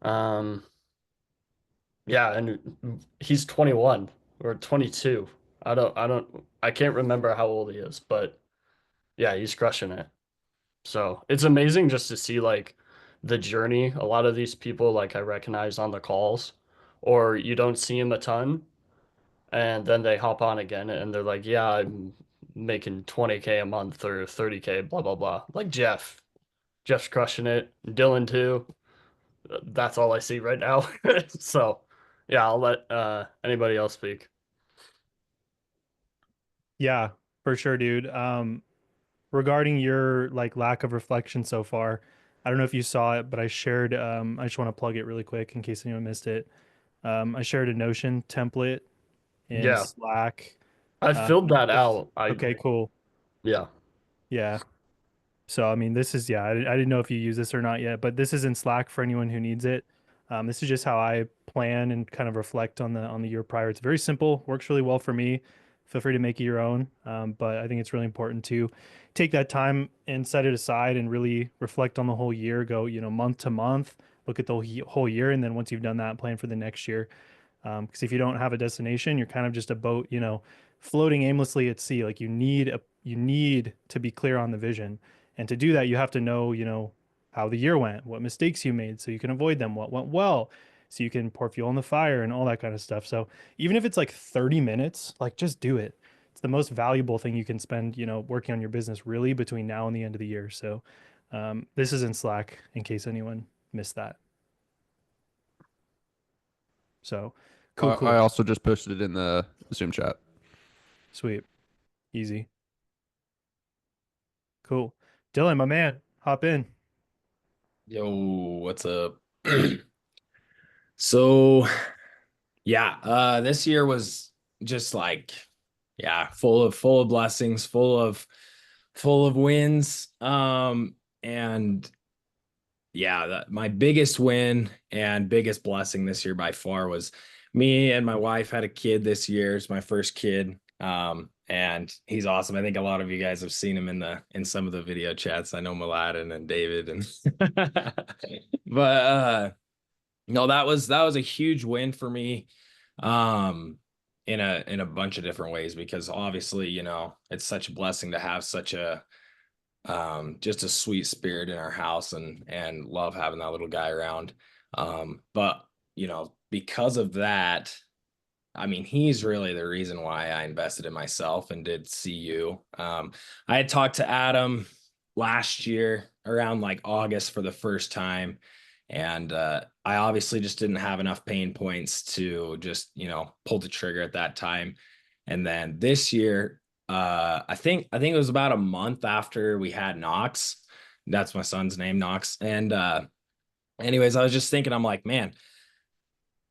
Um Yeah, and he's 21 or 22. I can't remember how old he is, but yeah, he's crushing it. So it's amazing just to see like the journey. A lot of these people like I recognize on the calls, or you don't see him a ton, and then they hop on again and they're like, yeah, I'm making 20K a month or 30K, blah blah blah. Like Jeff. Jeff's crushing it. Dylan too. That's all I see right now. So yeah, I'll let anybody else speak. Yeah, for sure, dude. Regarding your like lack of reflection so far, I don't know if you saw it, but I shared I just want to plug it really quick in case anyone missed it. I shared a Notion template in Yeah, Slack. I filled that It's out. I okay, cool. Yeah. Yeah. So, I mean, this is, yeah, I didn't know if you use this or not yet, but this is in Slack for anyone who needs it. This is just how I plan and kind of reflect on the year prior. It's very simple, works really well for me. Feel free to make it your own. But I think it's really important to take that time and set it aside and really reflect on the whole year, go, month to month, look at the whole year. And then once you've done that, plan for the next year. Because if you don't have a destination, you're kind of just a boat, floating aimlessly at sea. Like you need to be clear on the vision. And to do that, you have to know, how the year went, what mistakes you made so you can avoid them, what went well, so you can pour fuel on the fire and all that kind of stuff. So even if it's like 30 minutes, like just do it. It's the most valuable thing you can spend, working on your business really between now and the end of the year. So this is in Slack in case anyone missed that. So cool, I cool. also just posted it in the Zoom chat. Sweet. Easy. Cool. Dylan, my man, hop in. Yo, what's up? So, yeah, this year was just like, yeah, full of blessings, full of wins. And yeah, my biggest win and biggest blessing this year by far was me and my wife had a kid this year. It's my first kid. And he's awesome. I think a lot of you guys have seen him in some of the video chats. I know Mladen and David and but no, that was a huge win for me. In a bunch of different ways because obviously, it's such a blessing to have such a just a sweet spirit in our house and love having that little guy around. But because of that, I mean, he's really the reason why I invested in myself and did CU. I had talked to Adam last year around like August for the first time. And I obviously just didn't have enough pain points to just, pull the trigger at that time. And then this year, I think it was about a month after we had Knox. That's my son's name, Knox. And anyways, I was just thinking, I'm like, man,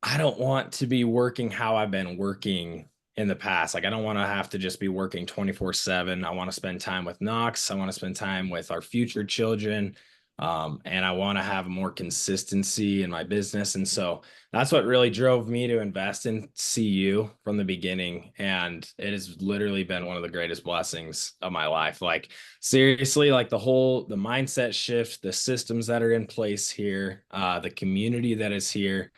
I don't want to be working how I've been working in the past. Like, I don't want to have to just be working 24/7. I want to spend time with Knox. I want to spend time with our future children. And I want to have more consistency in my business. And so that's what really drove me to invest in CU from the beginning. And it has literally been one of the greatest blessings of my life. Like, seriously, like the mindset shift, the systems that are in place here, the community that is here.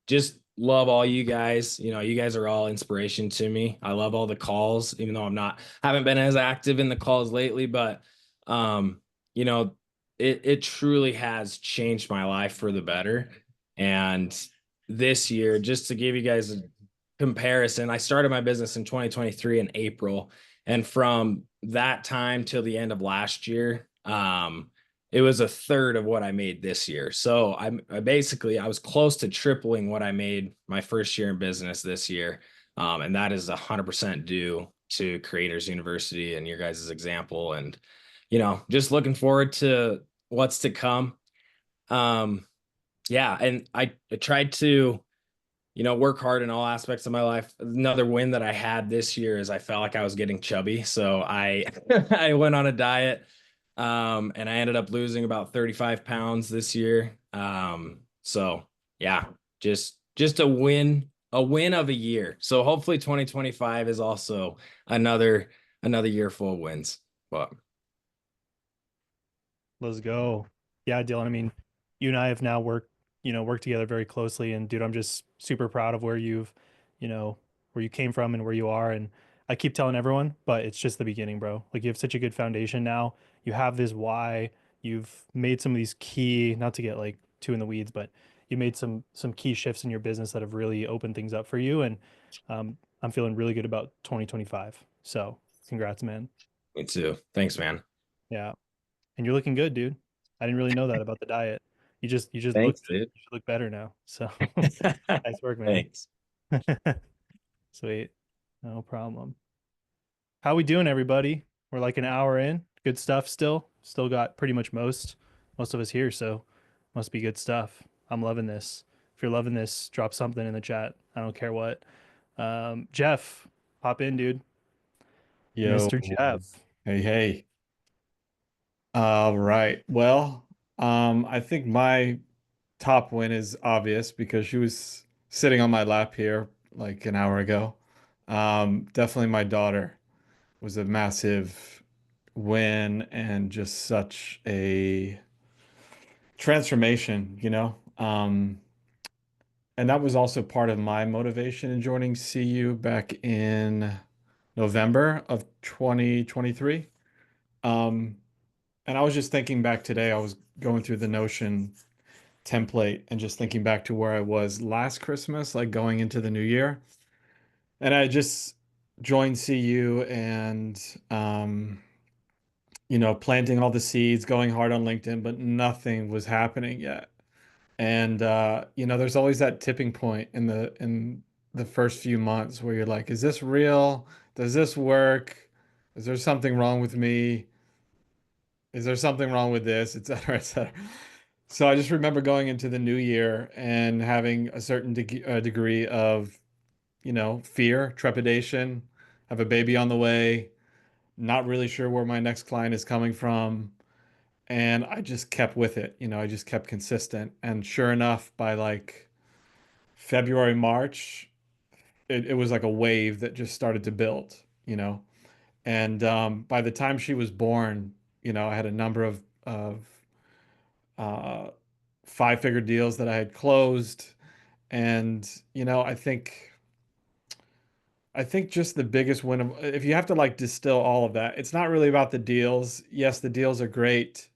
Just love all you guys. You guys are all inspiration to me. I love all the calls, even though haven't been as active in the calls lately, but you know, it truly has changed my life for the better. And this year, just to give you guys a comparison, I started my business in 2023 in April. And from that time till the end of last year, it was a third of what I made this year. So I was close to tripling what I made my first year in business this year. And that is 100% due to Creators University and your guys' example. And, just looking forward to what's to come. Yeah. And I tried to, work hard in all aspects of my life. Another win that I had this year is I felt like I was getting chubby. So I, I went on a diet. And I ended up losing about 35 pounds this year. So yeah, just a win of a year. So hopefully 2025 is also another year full of wins. But Let's go. Yeah, Dylan. I mean, you and I have now worked together very closely. And dude, I'm just super proud of where where you came from and where you are. And I keep telling everyone, but it's just the beginning, bro. Like you have such a good foundation now. You have this why. You've made some of these key, not to get like too in the weeds, but you made some key shifts in your business that have really opened things up for you. And I'm feeling really good about 2025. So congrats, man. me too. Thanks, man. Yeah. And you're looking good, dude. I didn't really know that about the diet. You just look Thanks, good. dude. You should look better now. So nice work, man. Thanks. Sweet. No problem. How we doing, everybody? We're like an hour in. Good stuff still. Still got pretty much most of us here, so must be good stuff. I'm loving this. If you're loving this, drop something in the chat. I don't care what. Jeff, hop in, dude. Yo, Mr. Jeff. hey, hey. All right. Well, I think my top win is obvious because she was sitting on my lap here like an hour ago. Definitely my daughter was a massive win and just such a transformation, you know? And that was also part of my motivation in joining CU back in November of 2023. Um, and I was just thinking back today, I was going through the Notion template and just thinking back to where I was last Christmas, like going into the new year. And I just joined CU and, planting all the seeds, going hard on LinkedIn, but nothing was happening yet. And there's always that tipping point in the first few months where you're like, is this real? Does this work? Is there something wrong with me? Is there something wrong with this, et cetera, et cetera. So I just remember going into the new year and having a certain degree of, fear, trepidation, have a baby on the way, not really sure where my next client is coming from. And I just kept with it. I just kept consistent. And sure enough, by like February, March, it was like a wave that just started to build. And by the time she was born, I had a number of uh, five-figure deals that I had closed. And, I think just the biggest win of, if you have to like distill all of that, it's not really about the deals. Yes, the deals are great.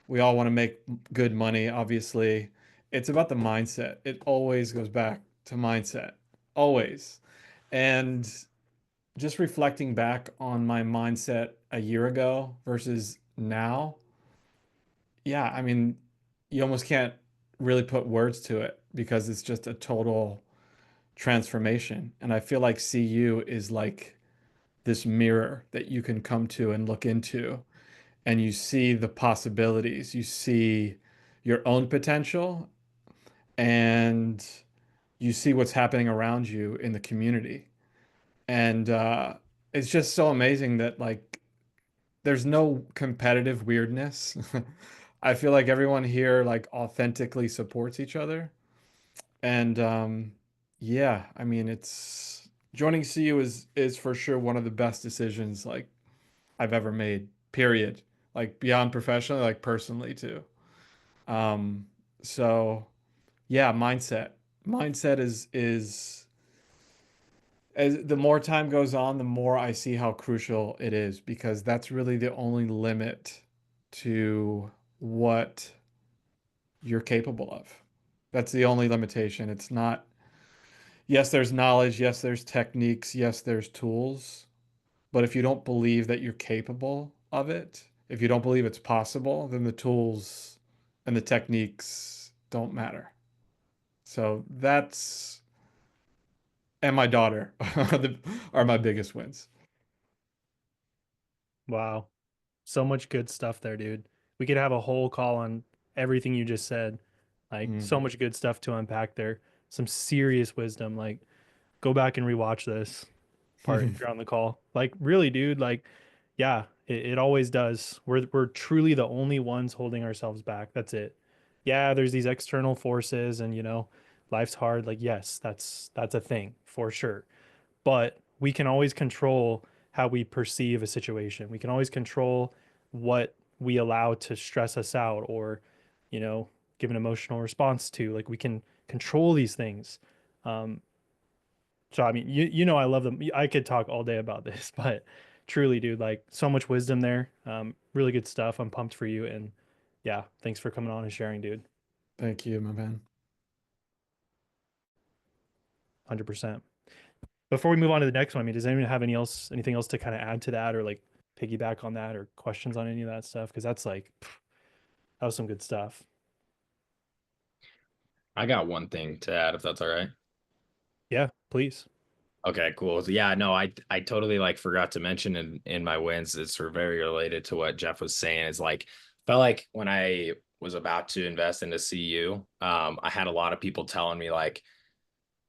We all want to make good money, obviously. It's about the mindset. It always goes back to mindset. Always. And just reflecting back on my mindset a year ago versus now, yeah, I mean, you almost can't really put words to it because it's just a total transformation. And I feel like CU is like this mirror that you can come to and look into, and you see the possibilities, you see your own potential, and you see what's happening around you in the community. And it's just so amazing that like there's no competitive weirdness. I feel like everyone here like authentically supports each other. And yeah, I mean it's joining CU is for sure one of the best decisions like I've ever made, period. Like beyond professionally, like personally too. Um, so yeah, mindset. Mindset is as the more time goes on, the more I see how crucial it is because that's really the only limit to what you're capable of. That's the only limitation. It's not, yes, there's knowledge, yes, there's techniques, yes, there's tools. But if you don't believe that you're capable of it, if you don't believe it's possible, then the tools and the techniques don't matter. So that's, and my daughter are my biggest wins. Wow. So much good stuff there, dude. We could have a whole call on everything you just said. Like so much good stuff to unpack there. Some serious wisdom. Like go back and rewatch this part if you're on the call. Like really, dude, like yeah, it always does. We're truly the only ones holding ourselves back. That's it. Yeah, there's these external forces and life's hard. Like yes, that's a thing for sure. But we can always control how we perceive a situation. We can always control what we allow to stress us out or, you know, give an emotional response to. Like we can control these things. Um, so I mean, I love them. I could talk all day about this, but truly, dude, like so much wisdom there. Really good stuff. I'm pumped for you, and yeah, thanks for coming on and sharing, dude. Thank you, my man. 100%. Before we move on to the next one, I mean, does anyone have anything else to kind of add to that or like piggyback on that or questions on any of that stuff? Because that's like, that was some good stuff. I got one thing to add, if that's all right. Yeah, please. Okay, cool. So, yeah, no, I totally like forgot to mention in my wins. It's sort of very related to what Jeff was saying. It's like felt like when I was about to invest into CU, I had a lot of people telling me like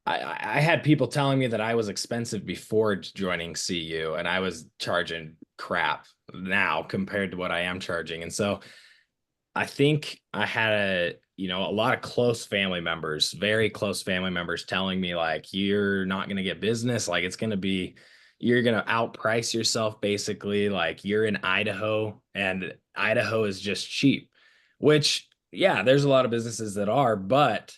I had people telling me that I was expensive before joining CU, and I was charging crap now compared to what I am charging. And so I think I had a lot of close family members, very close family members telling me like, you're not going to get business. Like you're going to outprice yourself. Basically, like you're in Idaho and Idaho is just cheap, which yeah, there's a lot of businesses that are, but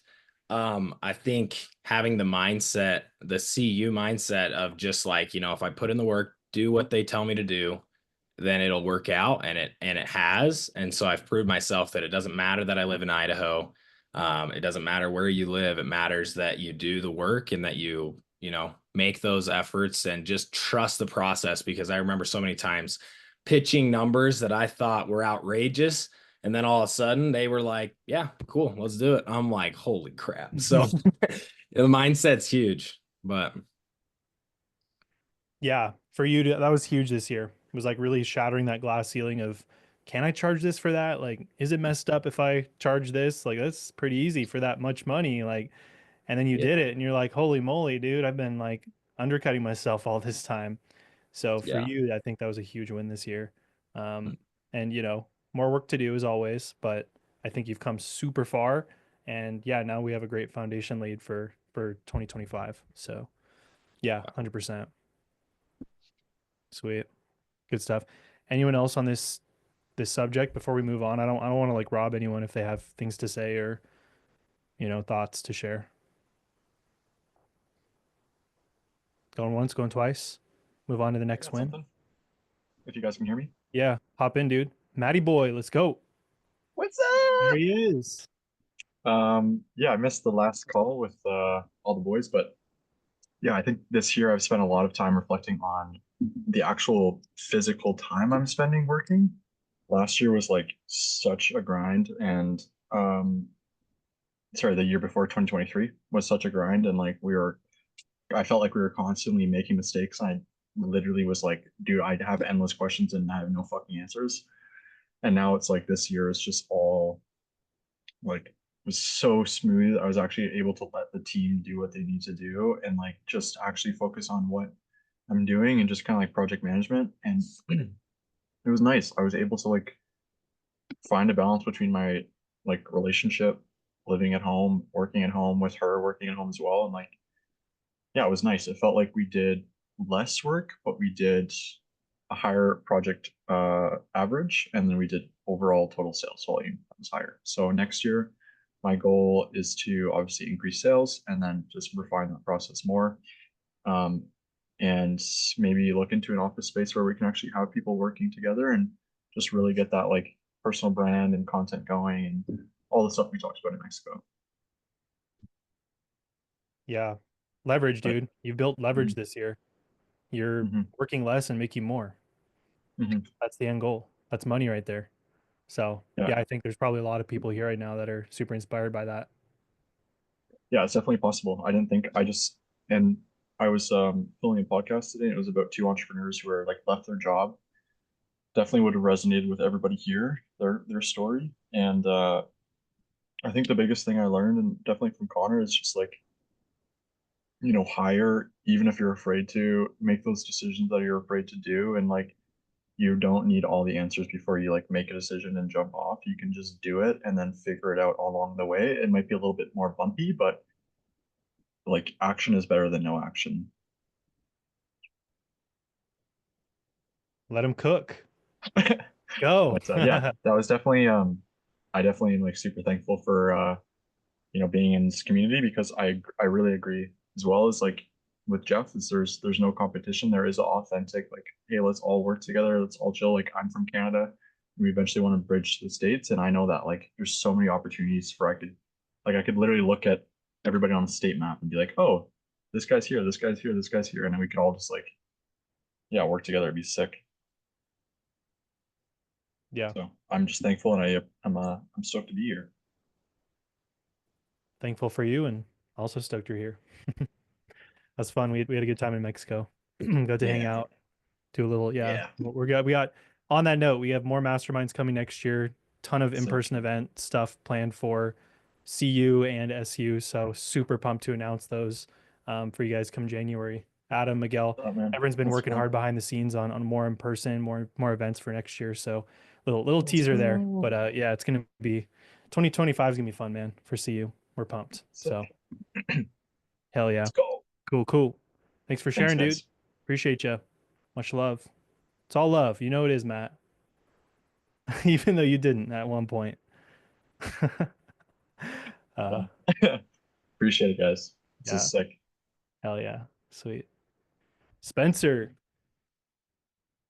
I think having the CU mindset of just like, if I put in the work, do what they tell me to do, then it'll work out, and it has. And so I've proved myself that it doesn't matter that I live in Idaho. It doesn't matter where you live. It matters that you do the work and that you make those efforts and just trust the process, because I remember so many times pitching numbers that I thought were outrageous. And then all of a sudden they were like, yeah, cool, let's do it. I'm like, holy crap. So the mindset's huge, but Yeah, for you that was huge this year. It was like really shattering that glass ceiling of, can I charge this for that? Like, is it messed up if I charge this? Like, that's pretty easy for that much money. Like, and then you did yeah, it and you're like, holy moly, dude, I've been like undercutting myself all this time. So for yeah. you, I think that was a huge win this year. And more work to do as always, but I think you've come super far. And yeah, now we have a great foundation laid for 2025. So yeah, 100%. Sweet. Good stuff. Anyone else on this subject before we move on? I don't want to like rob anyone if they have things to say or, thoughts to share. Going once, going twice. Move on to the I next got win. something. If you guys can hear me. Yeah, hop in, dude. Matty boy, let's go. What's There up? he is. Yeah, I missed the last call with all the boys, but yeah, I think this year I've spent a lot of time reflecting on the actual physical time I'm spending working. Last year was like such a grind, and sorry, the year before 2023 was such a grind, and like I felt like we were constantly making mistakes. I literally was like, dude, I have endless questions and I have no fucking answers. And now it's like this year is just all like was so smooth. I was actually able to let the team do what they need to do and like just actually focus on what I'm doing and just kind of like project management. And it was nice. I was able to like find a balance between my like relationship, living at home, working at home with her, working at home as well. And like, yeah, it was nice. It felt like we did less work, but we did a higher project average, and then we did overall total sales volume that was higher. So next year, my goal is to obviously increase sales and then just refine that process more, um, and maybe look into an office space where we can actually have people working together and just really get that like personal brand and content going and all the stuff we talked about in Mexico. Yeah. Leverage, But dude. You've built leverage this year. You're mm-hmm, working less and making more. mm-hmm. That's the end goal. That's money right there. So Yeah. yeah, I think there's probably a lot of people here right now that are super inspired by that. Yeah, it's definitely possible. I didn't think I just and I was filming a podcast today. And it was about two entrepreneurs who were like left their job. Definitely would have resonated with everybody here, their story. And I think the biggest thing I learned, and definitely from Connor, is just like, hire even if you're afraid to make those decisions that you're afraid to do. And like you don't need all the answers before you like make a decision and jump off. You can just do it and then figure it out along the way. It might be a little bit more bumpy, but like action is better than no action. Let him cook. Go. But yeah, that was definitely I definitely am like super thankful for being in this community because I really agree as well as like with Jeff is there's no competition. There is authentic like, hey, let's all work together, let's all chill. Like I'm from Canada. We eventually want to bridge the states, and I know that like there's so many opportunities for I could literally look at everybody on the state map and be like, oh, this guy's here, this guy's here, this guy's here, and then we could all just like yeah work together. It'd be sick. Yeah. So I'm just thankful, and I'm stoked to be here. Thankful for you and also stoked you're here. That's fun. We had a good time in Mexico. Got to hang Yeah. out, do a little, Yeah. we got on that note, we have more masterminds coming next year. Ton of Sick. in-person event stuff planned for CU and SU. So super pumped to announce those for you guys come January. Adam, Miguel. Oh, man. Everyone's been That's working fun. hard behind the scenes on more in person, more events for next year. So little Let's teaser there. go. But yeah, it's gonna be 2025 is gonna be fun, man. For CU, we're pumped. Sick. So hell yeah, Let's go. cool. Thanks for Thanks, sharing, dude. guys. Appreciate you. Much love. It's all love. You know it is, Matt. Even though you didn't at one point. uh, Appreciate it, guys. This yeah, is sick. hell yeah, sweet. Spencer,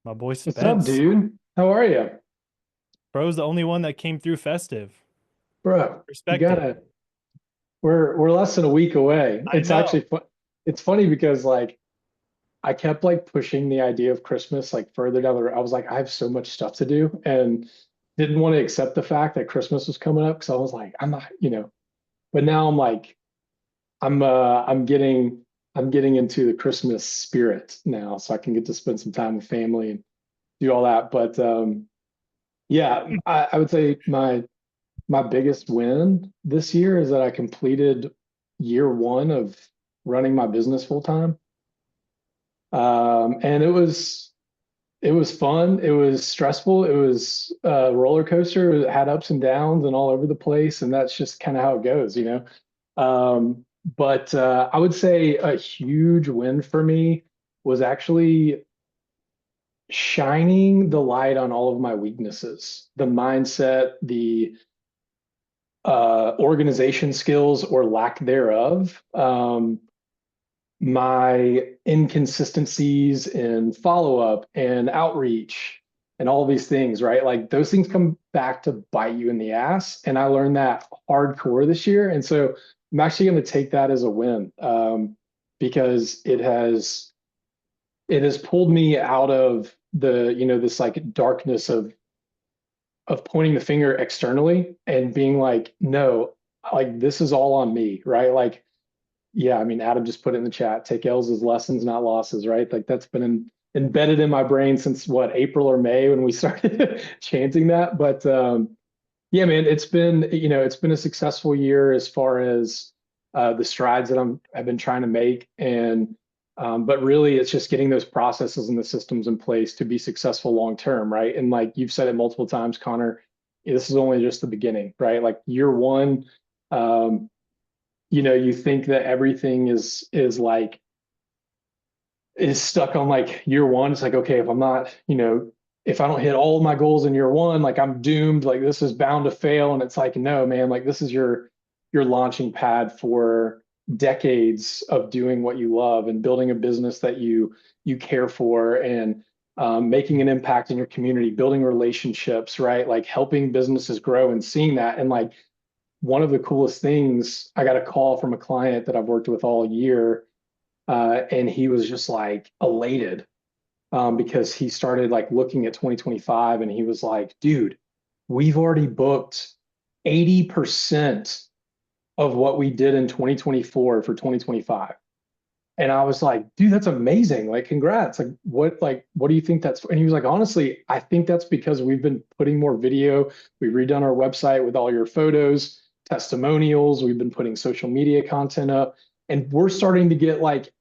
my boy What's up, Spence. dude? How are you? Bro's the only one that came through festive. Bro, you Respect it. gotta we're less than a week away. I It's know. actually fun. It's funny because like I kept like pushing the idea of Christmas like further down the road. I was like, I have so much stuff to do and didn't want to accept the fact that Christmas was coming up because I was like, I'm not, but now I'm like, I'm getting into the Christmas spirit now, so I can get to spend some time with family and do all that. But yeah, I would say my biggest win this year is that I completed year one of running my business full time. And it was fun. It was stressful. It was a roller coaster. It had ups and downs and all over the place. And that's just kind of how it goes, you know? But I would say a huge win for me was actually shining the light on all of my weaknesses, the mindset, the organization skills or lack thereof, my inconsistencies in follow up and outreach and all these things, right? Like those things come back to bite you in the ass. And I learned that hardcore this year. And so I'm actually going to take that as a win, because it has pulled me out of this like darkness of pointing the finger externally and being like, no, like this is all on me, right? Like, yeah, I mean, Adam just put it in the chat, take L's as lessons, not losses, right? Like that's been embedded in my brain since what, April or May when we started chanting that. But yeah, man, it's been a successful year as far as the strides that I've been trying to make. And but really it's just getting those processes and the systems in place to be successful long term, right? And like you've said it multiple times, Connor, this is only just the beginning, right? Like year one, you think that everything is stuck on like year one. It's like, okay, if I'm not, if I don't hit all of my goals in year one, like I'm doomed, like this is bound to fail. And it's like, no, man, like this is your launching pad for decades of doing what you love and building a business that you care for and making an impact in your community, building relationships, right? Like helping businesses grow and seeing that. And like one of the coolest things, I got a call from a client that I've worked with all year, and he was just like elated because he started like looking at 2025 and he was like, dude, we've already booked 80% of what we did in 2024 for 2025. And I was like, dude, that's amazing. Like, congrats. What do you think that's for? And he was like, honestly, I think that's because we've been putting more video. We've redone our website with all your photos, testimonials. We've been putting social media content up and we're starting to get like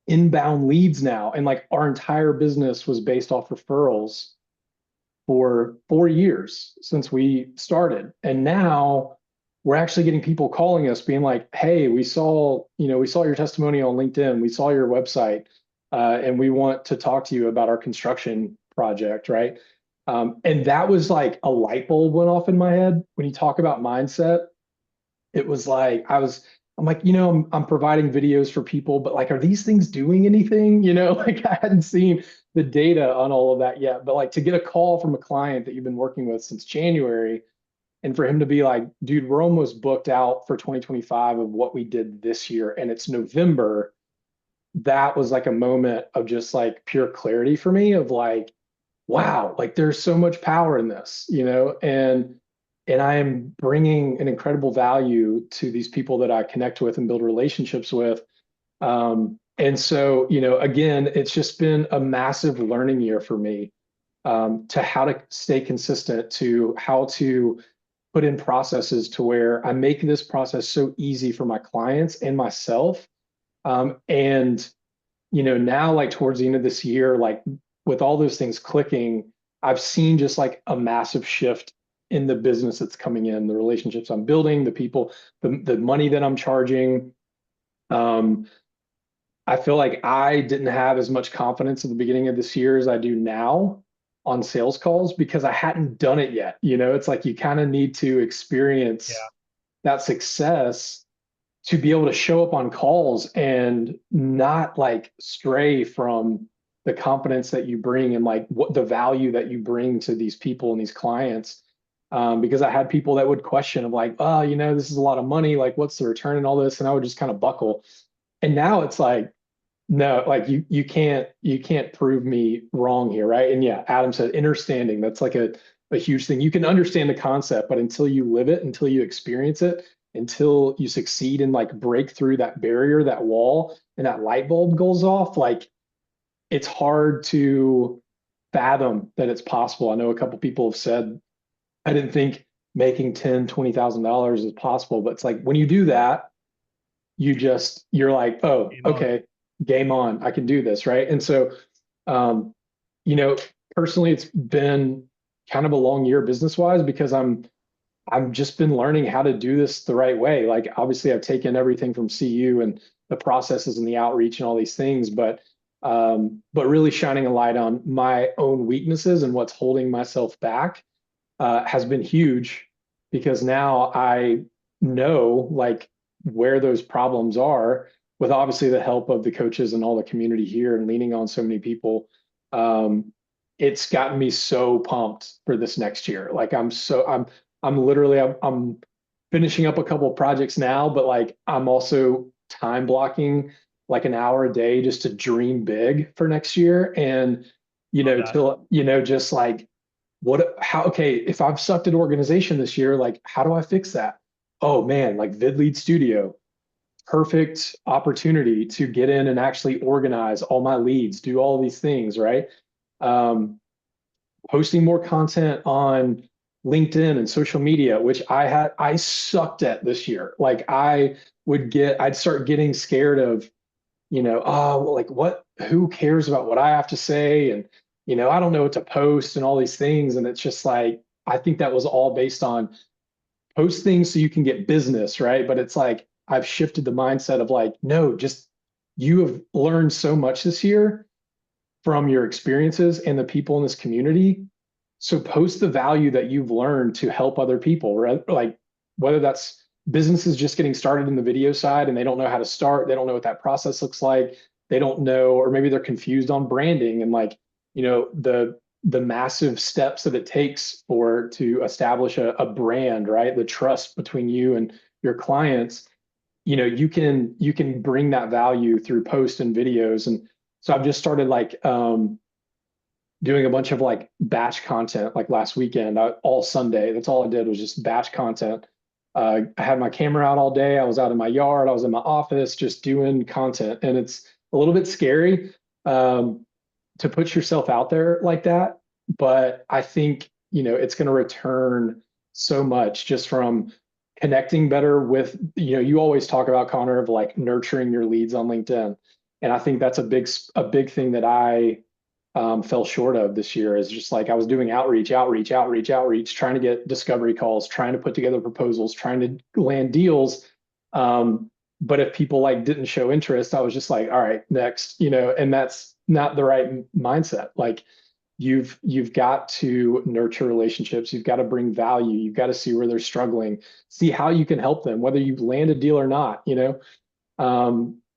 inbound leads now. And like our entire business was based off referrals for 4 years since we started. And now we're actually getting people calling us being like, hey, we saw your testimony on LinkedIn. We saw your website and we want to talk to you about our construction project, right? And that was like a light bulb went off in my head. When you talk about mindset, it was like, I'm like, I'm providing videos for people, but like, are these things doing anything? Like I hadn't seen the data on all of that yet, but like to get a call from a client that you've been working with since January and for him to be like, dude, we're almost booked out for 2025 of what we did this year and it's November. That was like a moment of just like pure clarity for me of like, wow, like there's so much power in this, and I am bringing an incredible value to these people that I connect with and build relationships with. And so, again, it's just been a massive learning year for me, to how to stay consistent, to how to put in processes to where I make this process so easy for my clients and myself. And now like towards the end of this year, like with all those things clicking, I've seen just like a massive shift in the business that's coming in, the relationships I'm building, the people, the money that I'm charging. Um, I feel like I didn't have as much confidence at the beginning of this year as I do now on sales calls because I hadn't done it yet. It's like you kind of need to experience that success to be able to show up on calls and not like stray from the confidence that you bring and like what the value that you bring to these people and these clients. Because I had people that would question of like, oh, this is a lot of money. Like, what's the return and all this? And I would just kind of buckle. And now it's like, no, like you can't prove me wrong here, right? And yeah, Adam said understanding. That's like a huge thing. You can understand the concept, but until you live it, until you experience it, until you succeed and like break through that barrier, that wall, and that light bulb goes off, like it's hard to fathom that it's possible. I know a couple people have said, I didn't think making $10,000, $20,000 is possible, but it's like when you do that, you're like, oh, okay, game on, I can do this, right? And so, um, personally, it's been kind of a long year business wise because I've just been learning how to do this the right way. Like obviously I've taken everything from CU and the processes and the outreach and all these things, but really shining a light on my own weaknesses and what's holding myself back has been huge because now I know like where those problems are with obviously the help of the coaches and all the community here and leaning on so many people. It's gotten me so pumped for this next year. Like I'm literally I'm finishing up a couple of projects now, but like I'm also time blocking like an hour a day just to dream big for next year. And just like okay, if I've sucked at organization this year, like how do I fix that? Oh man, like VidLead Studio, perfect opportunity to get in and actually organize all my leads, do all these things, right? Um, Posting more content on LinkedIn and social media, which I sucked at this year. Like I'd start getting scared of, oh, well, like who cares about what I have to say? And, I don't know what to post and all these things. And it's just like, I think that was all based on post things so you can get business, right? But it's like, I've shifted the mindset of like, no, just you have learned so much this year from your experiences and the people in this community. So post the value that you've learned to help other people, right? Like whether that's businesses just getting started in the video side and they don't know how to start, they don't know what that process looks like, they don't know, or maybe they're confused on branding and like, the massive steps that it takes to establish a brand, right? The trust between you and your clients, you can bring that value through posts and videos. And so I've just started like doing a bunch of like batch content like last weekend, all Sunday. That's all I did was just batch content. I had my camera out all day. I was out in my yard. I was in my office just doing content. And it's a little bit scary to put yourself out there like that. But I think, it's going to return so much just from connecting better with, you always talk about, Connor, of like nurturing your leads on LinkedIn. And I think that's a big thing that I fell short of this year is just like I was doing outreach, trying to get discovery calls, trying to put together proposals, trying to land deals. But if people like didn't show interest, I was just like, all right, next, and that's not the right mindset. Like you've got to nurture relationships. You've got to bring value. You've got to see where they're struggling, see how you can help them, whether you land a deal or not.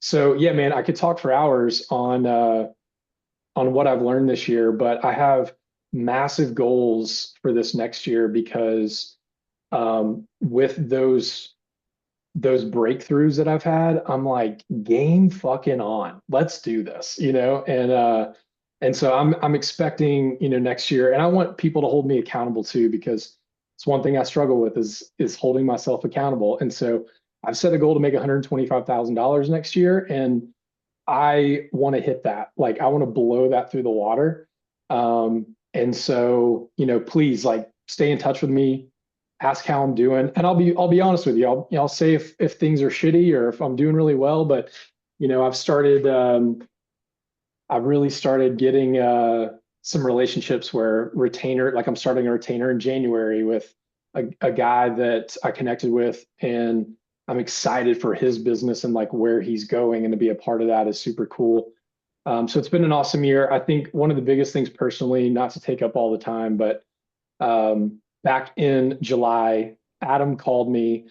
So yeah, man, I could talk for hours on what I've learned this year, but I have massive goals for this next year because with those breakthroughs that I've had, I'm like, game fucking on. Let's do this. And so I'm expecting, next year, and I want people to hold me accountable too, because it's one thing I struggle with is holding myself accountable. And so I've set a goal to make $125,000 next year, and I want to hit that. Like I want to blow that through the water. And so, please like stay in touch with me, ask how I'm doing. And I'll be honest with you. I'll say if things are shitty or if I'm doing really well, but I've started I really started getting some relationships where retainer, like I'm starting a retainer in January with a guy that I connected with, and I'm excited for his business and like where he's going, and to be a part of that is super cool. So it's been an awesome year. I think one of the biggest things personally, not to take up all the time, but back in July, Adam called me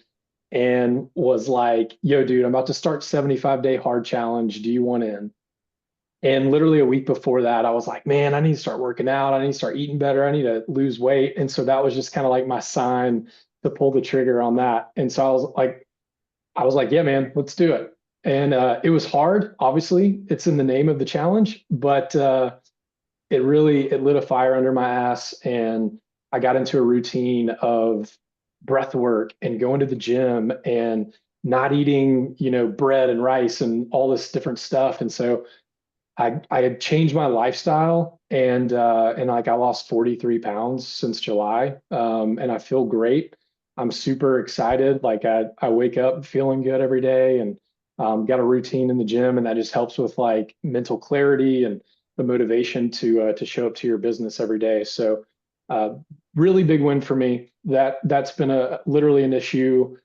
and was like, yo, dude, I'm about to start 75-day hard challenge. Do you want in? And literally a week before that, I was like, man, I need to start working out. I need to start eating better. I need to lose weight. And so that was just kind of like my sign to pull the trigger on that. And so I was like, yeah, man, let's do it. And it was hard. Obviously, it's in the name of the challenge, but it lit a fire under my ass, and I got into a routine of breath work and going to the gym and not eating, bread and rice and all this different stuff. And so I had changed my lifestyle, and like I lost 43 pounds since July. And I feel great. I'm super excited. Like I wake up feeling good every day, and got a routine in the gym, and that just helps with like mental clarity and the motivation to show up to your business every day. So uh, really big win for me. That's been literally an issue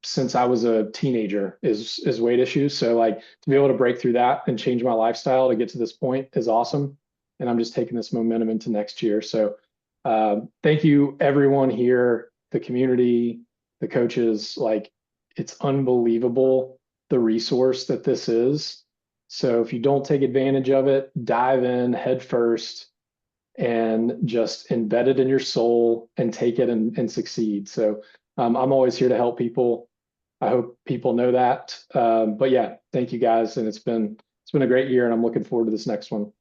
since I was a teenager, is weight issues. So like to be able to break through that and change my lifestyle to get to this point is awesome. And I'm just taking this momentum into next year. So thank you everyone here, the community, the coaches. Like it's unbelievable the resource that this is. So if you don't take advantage of it, dive in head first and just embed it in your soul and take it and succeed. So I'm always here to help people. I hope people know that. But yeah, thank you guys, and it's been a great year, and I'm looking forward to this next one.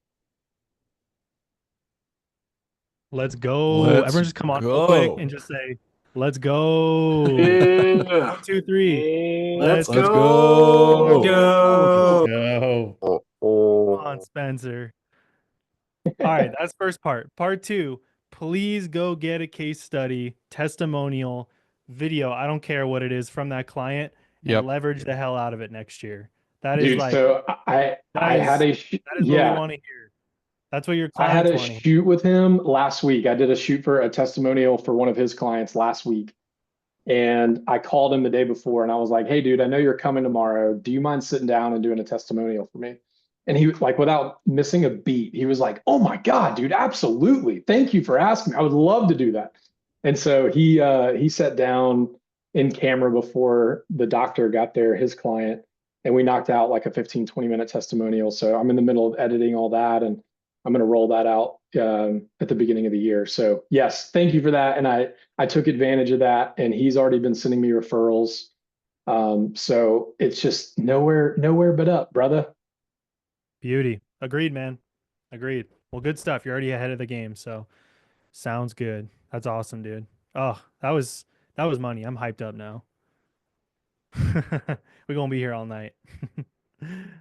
Let's go. Let's Everyone just come on real quick go. and just say, let's go. Yeah. 1, 2, 3. Let's Let's go. go. Go. Come on, Spencer. All right, that's first part. Part two, please go get a case study, testimonial, video. I don't care what it is from that client, and Yep. leverage the hell out of it next year. That is Dude, like so I had that is what we want to hear. That's what your I had clients a want to hear. shoot with him last week. I did a shoot for a testimonial for one of his clients last week. And I called him the day before and I was like, hey, dude, I know you're coming tomorrow. Do you mind sitting down and doing a testimonial for me? And he, like, without missing a beat, he was like, oh my God, dude, absolutely. Thank you for asking me. I would love to do that. And so he sat down in camera before the doctor got there, his client, and we knocked out like a 15, 20-minute testimonial. So I'm in the middle of editing all that, and I'm going to roll that out at the beginning of the year. So yes, thank you for that. And I took advantage of that, and he's already been sending me referrals. So it's just nowhere but up, brother. Beauty. Agreed, man. Agreed. Well, good stuff. You're already ahead of the game, so sounds good. That's awesome, dude. Oh, that was money. I'm hyped up now. We're gonna be here all night.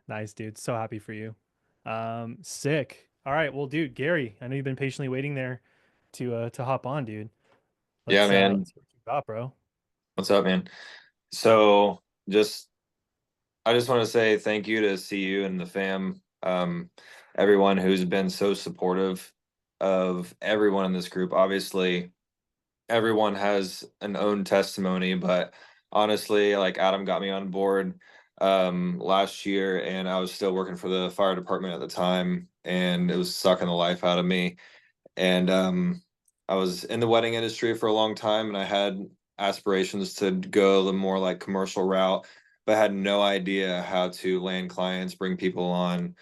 Nice, dude. So happy for you. Sick. All right. Well, dude, Gary, I know you've been patiently waiting there to hop on, dude. Yeah, man. Let's see what you got, bro. What's up, man? So I just want to say thank you to CU and the fam, everyone who's been so supportive of everyone in this group. Obviously, everyone has an own testimony, but honestly, like Adam got me on board last year, and I was still working for the fire department at the time, and it was sucking the life out of me. And I was in the wedding industry for a long time, and I had aspirations to go the more like commercial route, but I had no idea how to land clients, bring people on,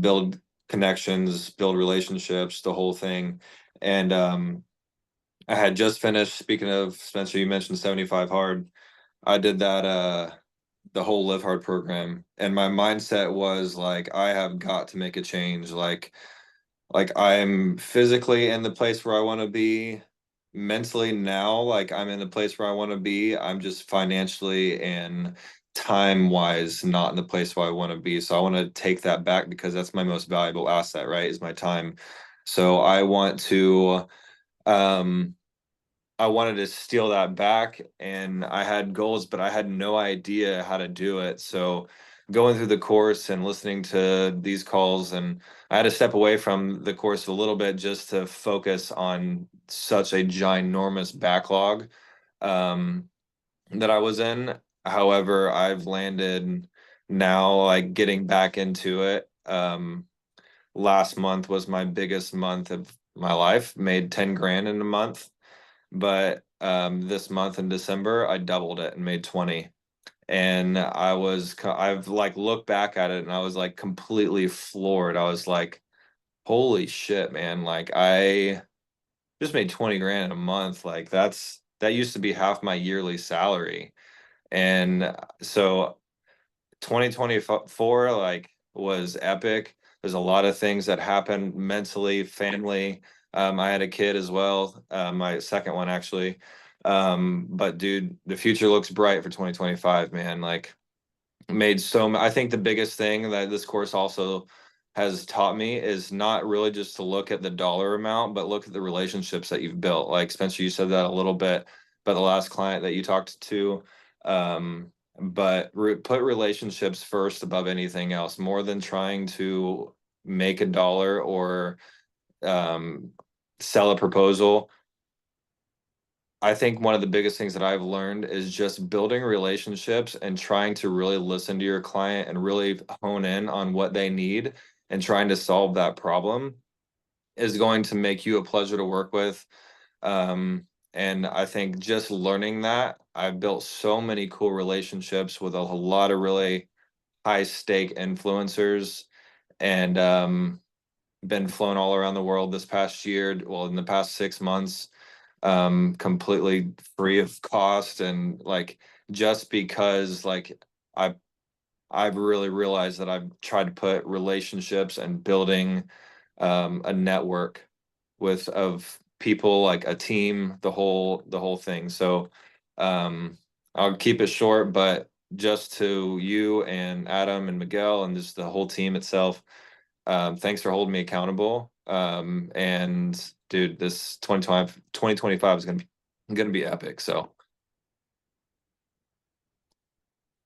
build connections, build relationships, the whole thing. And I had just finished, speaking of Spencer, you mentioned 75 hard. I did that the whole live hard program, and my mindset was like, I have got to make a change. Like I'm physically in the place where I want to be. Mentally now, like I'm in the place where I want to be. I'm just financially and time wise not in the place where I want to be. So I want to take that back because that's my most valuable asset, right? Is my time. So um I wanted to steal that back, and I had goals, but I had no idea how to do it. So going through the course and listening to these calls, and I had to step away from the course a little bit just to focus on such a ginormous backlog that I was in. However, I've landed now, like getting back into it. Last month was my biggest month of my life, made 10 grand in a month. But this month in December, I doubled it and made 20. And I've like looked back at it and I was like completely floored. I was like, holy shit, man. Like I just made 20 grand in a month. Like that used to be half my yearly salary. And so 2024 like was epic. There's a lot of things that happened mentally, family. I had a kid as well, my second one actually. But dude, the future looks bright for 2025, man. Like I think the biggest thing that this course also has taught me is not really just to look at the dollar amount, but look at the relationships that you've built. Like Spencer, you said that a little bit about the last client that you talked to. But put relationships first above anything else, more than trying to make a dollar or um, sell a proposal. I think one of the biggest things that I've learned is just building relationships and trying to really listen to your client and really hone in on what they need and trying to solve that problem is going to make you a pleasure to work with. And I think just learning that, I've built so many cool relationships with a lot of really high stake influencers, and been flown all around the world this past year, well, in the past 6 months, completely free of cost. And like just because like I I've really realized that I've tried to put relationships and building a network of people, like a team, the whole thing. So I'll keep it short, but just to you and Adam and Miguel and just the whole team itself, thanks for holding me accountable. And dude, this 2025 is gonna be epic. So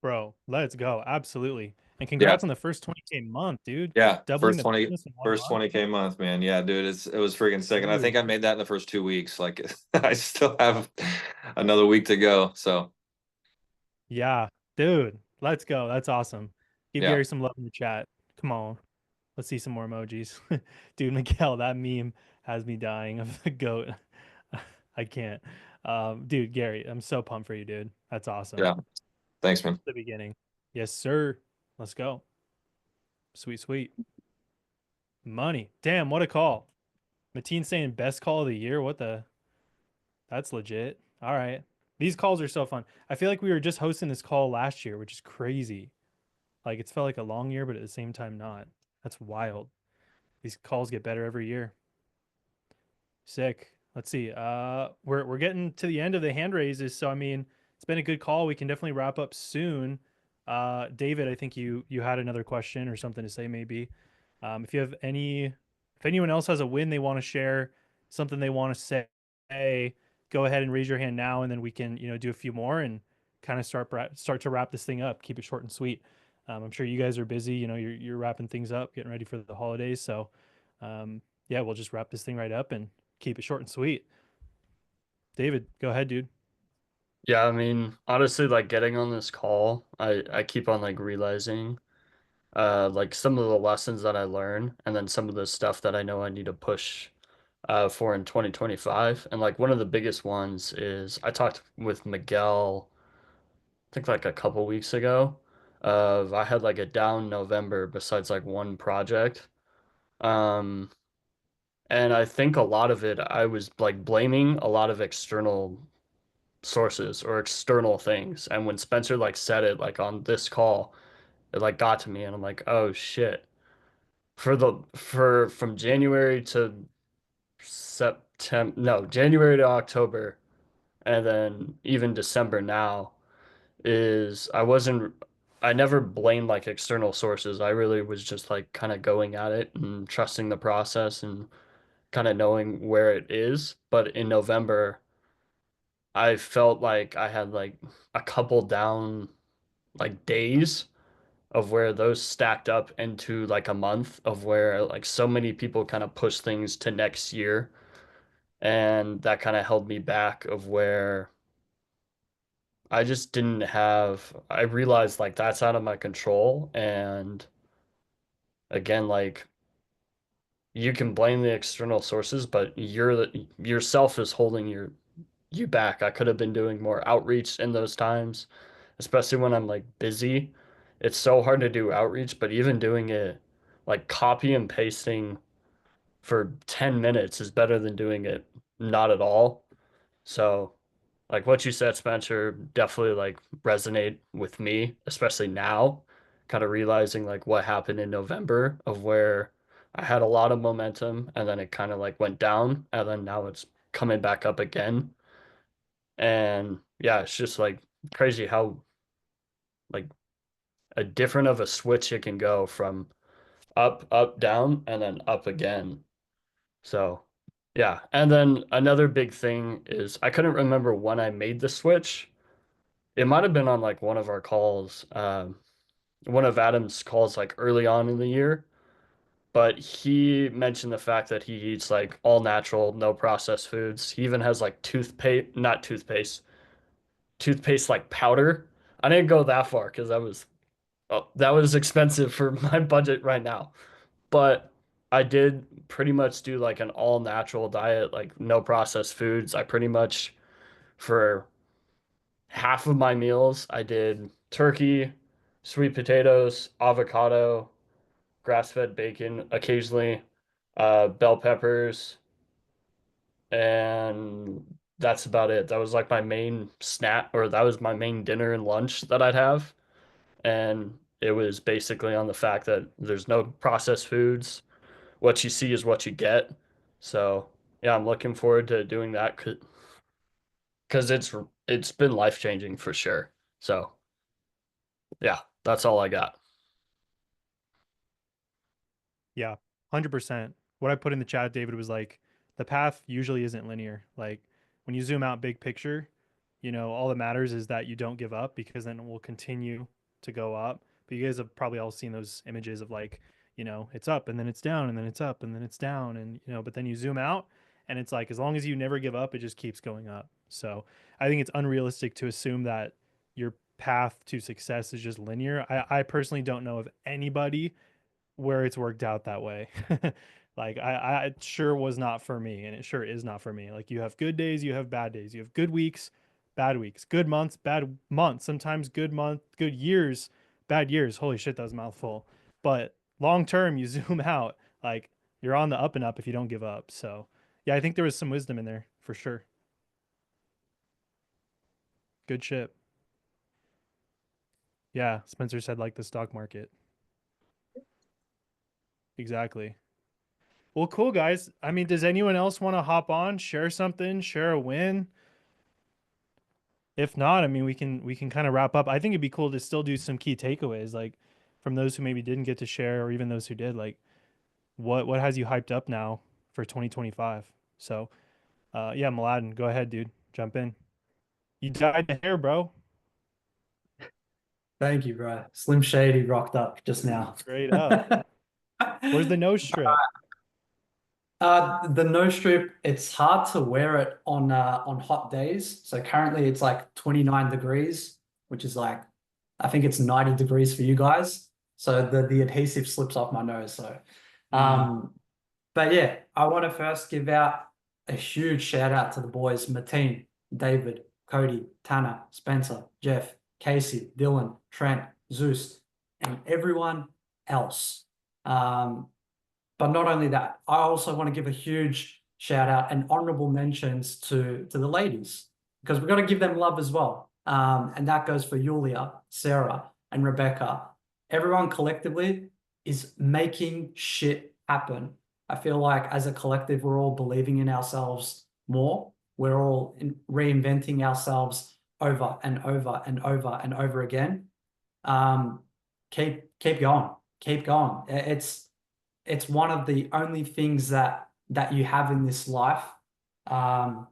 Bro, let's go. Absolutely. And yeah. congrats on the first 20K month, dude. Yeah, Doubling first the 20 business in 1 first month. 20K month, man. Yeah, dude, it was freaking sick. And I think Dude. I made that in the first 2 weeks. Like I still have another week to go. So Yeah, dude. Let's go. That's awesome. Give yeah. Gary some love in the chat. Come on. Let's see some more emojis. Dude, Miguel, that meme has me dying of the goat. I can't. Dude, Gary, I'm so pumped for you, dude. That's awesome. Yeah. Thanks, man. The beginning. Yes, sir. Let's go. Sweet, sweet. Money. Damn, what a call. Mateen saying best call of the year. What the? That's legit. All right. These calls are so fun. I feel like we were just hosting this call last year, which is crazy. Like it's felt like a long year, but at the same time not. That's wild. These calls get better every year. Sick. Let's see. We're getting to the end of the hand raises, so I mean, it's been a good call. We can definitely wrap up soon. David, I think you had another question or something to say maybe. If you have if anyone else has a win they want to share, something they want to say, go ahead and raise your hand now, and then we can do a few more and kind of start to wrap this thing up. Keep it short and sweet. I'm sure you guys are busy. You're wrapping things up, getting ready for the holidays. So, yeah, we'll just wrap this thing right up and keep it short and sweet. David, go ahead, dude. Yeah, I mean, honestly, like getting on this call, I keep on like realizing like some of the lessons that I learn and then some of the stuff that I know I need to push for in 2025. And like one of the biggest ones is I talked with Miguel, I think like a couple weeks ago. I had like a down November besides like one project. Um, and I think a lot of it I was like blaming a lot of external sources or external things. And when Spencer like said it like on this call, it like got to me and I'm like, oh shit. For from January to September, no, January to October, and then even December now is I never blamed like external sources. I really was just like kind of going at it and trusting the process and kind of knowing where it is. But in November, I felt like I had like a couple down like days of where those stacked up into like a month of where like so many people kind of push things to next year. And that kind of held me back of where I just didn't have, I realized like that's out of my control. And again, like you can blame the external sources, but yourself is holding you back. I could have been doing more outreach in those times, especially when I'm like busy. It's so hard to do outreach, but even doing it like copy and pasting for 10 minutes is better than doing it not at all. So, like what you said, Spencer, definitely like resonate with me, especially now, kind of realizing like what happened in November of where I had a lot of momentum and then it kind of like went down and then now it's coming back up again. And yeah, it's just like crazy how like a different of a switch it can go from up, up, down, and then up again. So yeah. And then another big thing is I couldn't remember when I made the switch. It might have been on like one of our calls, one of Adam's calls like early on in the year, but he mentioned the fact that he eats like all natural, no processed foods. He even has like toothpaste, not toothpaste, toothpaste like powder. I didn't go that far because that was expensive for my budget right now. But I did pretty much do like an all natural diet, like no processed foods. I pretty much for half of my meals, I did turkey, sweet potatoes, avocado, grass-fed bacon, occasionally bell peppers, and that's about it. That was like my main snack, or that was my main dinner and lunch that I'd have. And it was basically on the fact that there's no processed foods. What you see is what you get. So, yeah, I'm looking forward to doing that because it's been life-changing for sure. So, yeah, that's all I got. Yeah, 100%. What I put in the chat, David, was like the path usually isn't linear. Like when you zoom out big picture, all that matters is that you don't give up because then it will continue to go up. But you guys have probably all seen those images of like, it's up and then it's down and then it's up and then it's down and but then you zoom out and it's like as long as you never give up, it just keeps going up. So I think it's unrealistic to assume that your path to success is just linear. I personally don't know of anybody where it's worked out that way. Like it sure was not for me, and it sure is not for me. Like you have good days, you have bad days, you have good weeks, good months, bad months, sometimes good month, good years, bad years. Holy shit, that was a mouthful. But long term, you zoom out, like you're on the up and up if you don't give up. So yeah, I think there was some wisdom in there for sure. Good shit. Yeah, Spencer said like the stock market. Exactly. Well, cool guys. I mean, does anyone else want to hop on, share something, share a win? If not, I mean, we can kind of wrap up. I think it'd be cool to still do some key takeaways, like from those who maybe didn't get to share, or even those who did. Like, what has you hyped up now for 2025? So, yeah, Mladen, go ahead, dude, jump in. You dyed the hair, bro. Thank you, bro. Slim Shady rocked up just now. Straight up. Where's the nose strip? The nose strip, it's hard to wear it on hot days. So currently it's like 29 degrees, which is like I think it's 90 degrees for you guys. So the adhesive slips off my nose. So but yeah, I want to first give out a huge shout out to the boys, Mateen, David, Cody, Tanner, Spencer, Jeff, Casey, Dylan, Trent, Zeus, and everyone else. But not only that, I also want to give a huge shout out and honorable mentions to the ladies because we've got to give them love as well. And that goes for Yulia, Sarah, and Rebecca. Everyone collectively is making shit happen. I feel like as a collective, we're all believing in ourselves more. We're all reinventing ourselves over and over and over and over again. Keep going, keep going. It's one of the only things that you have in this life. And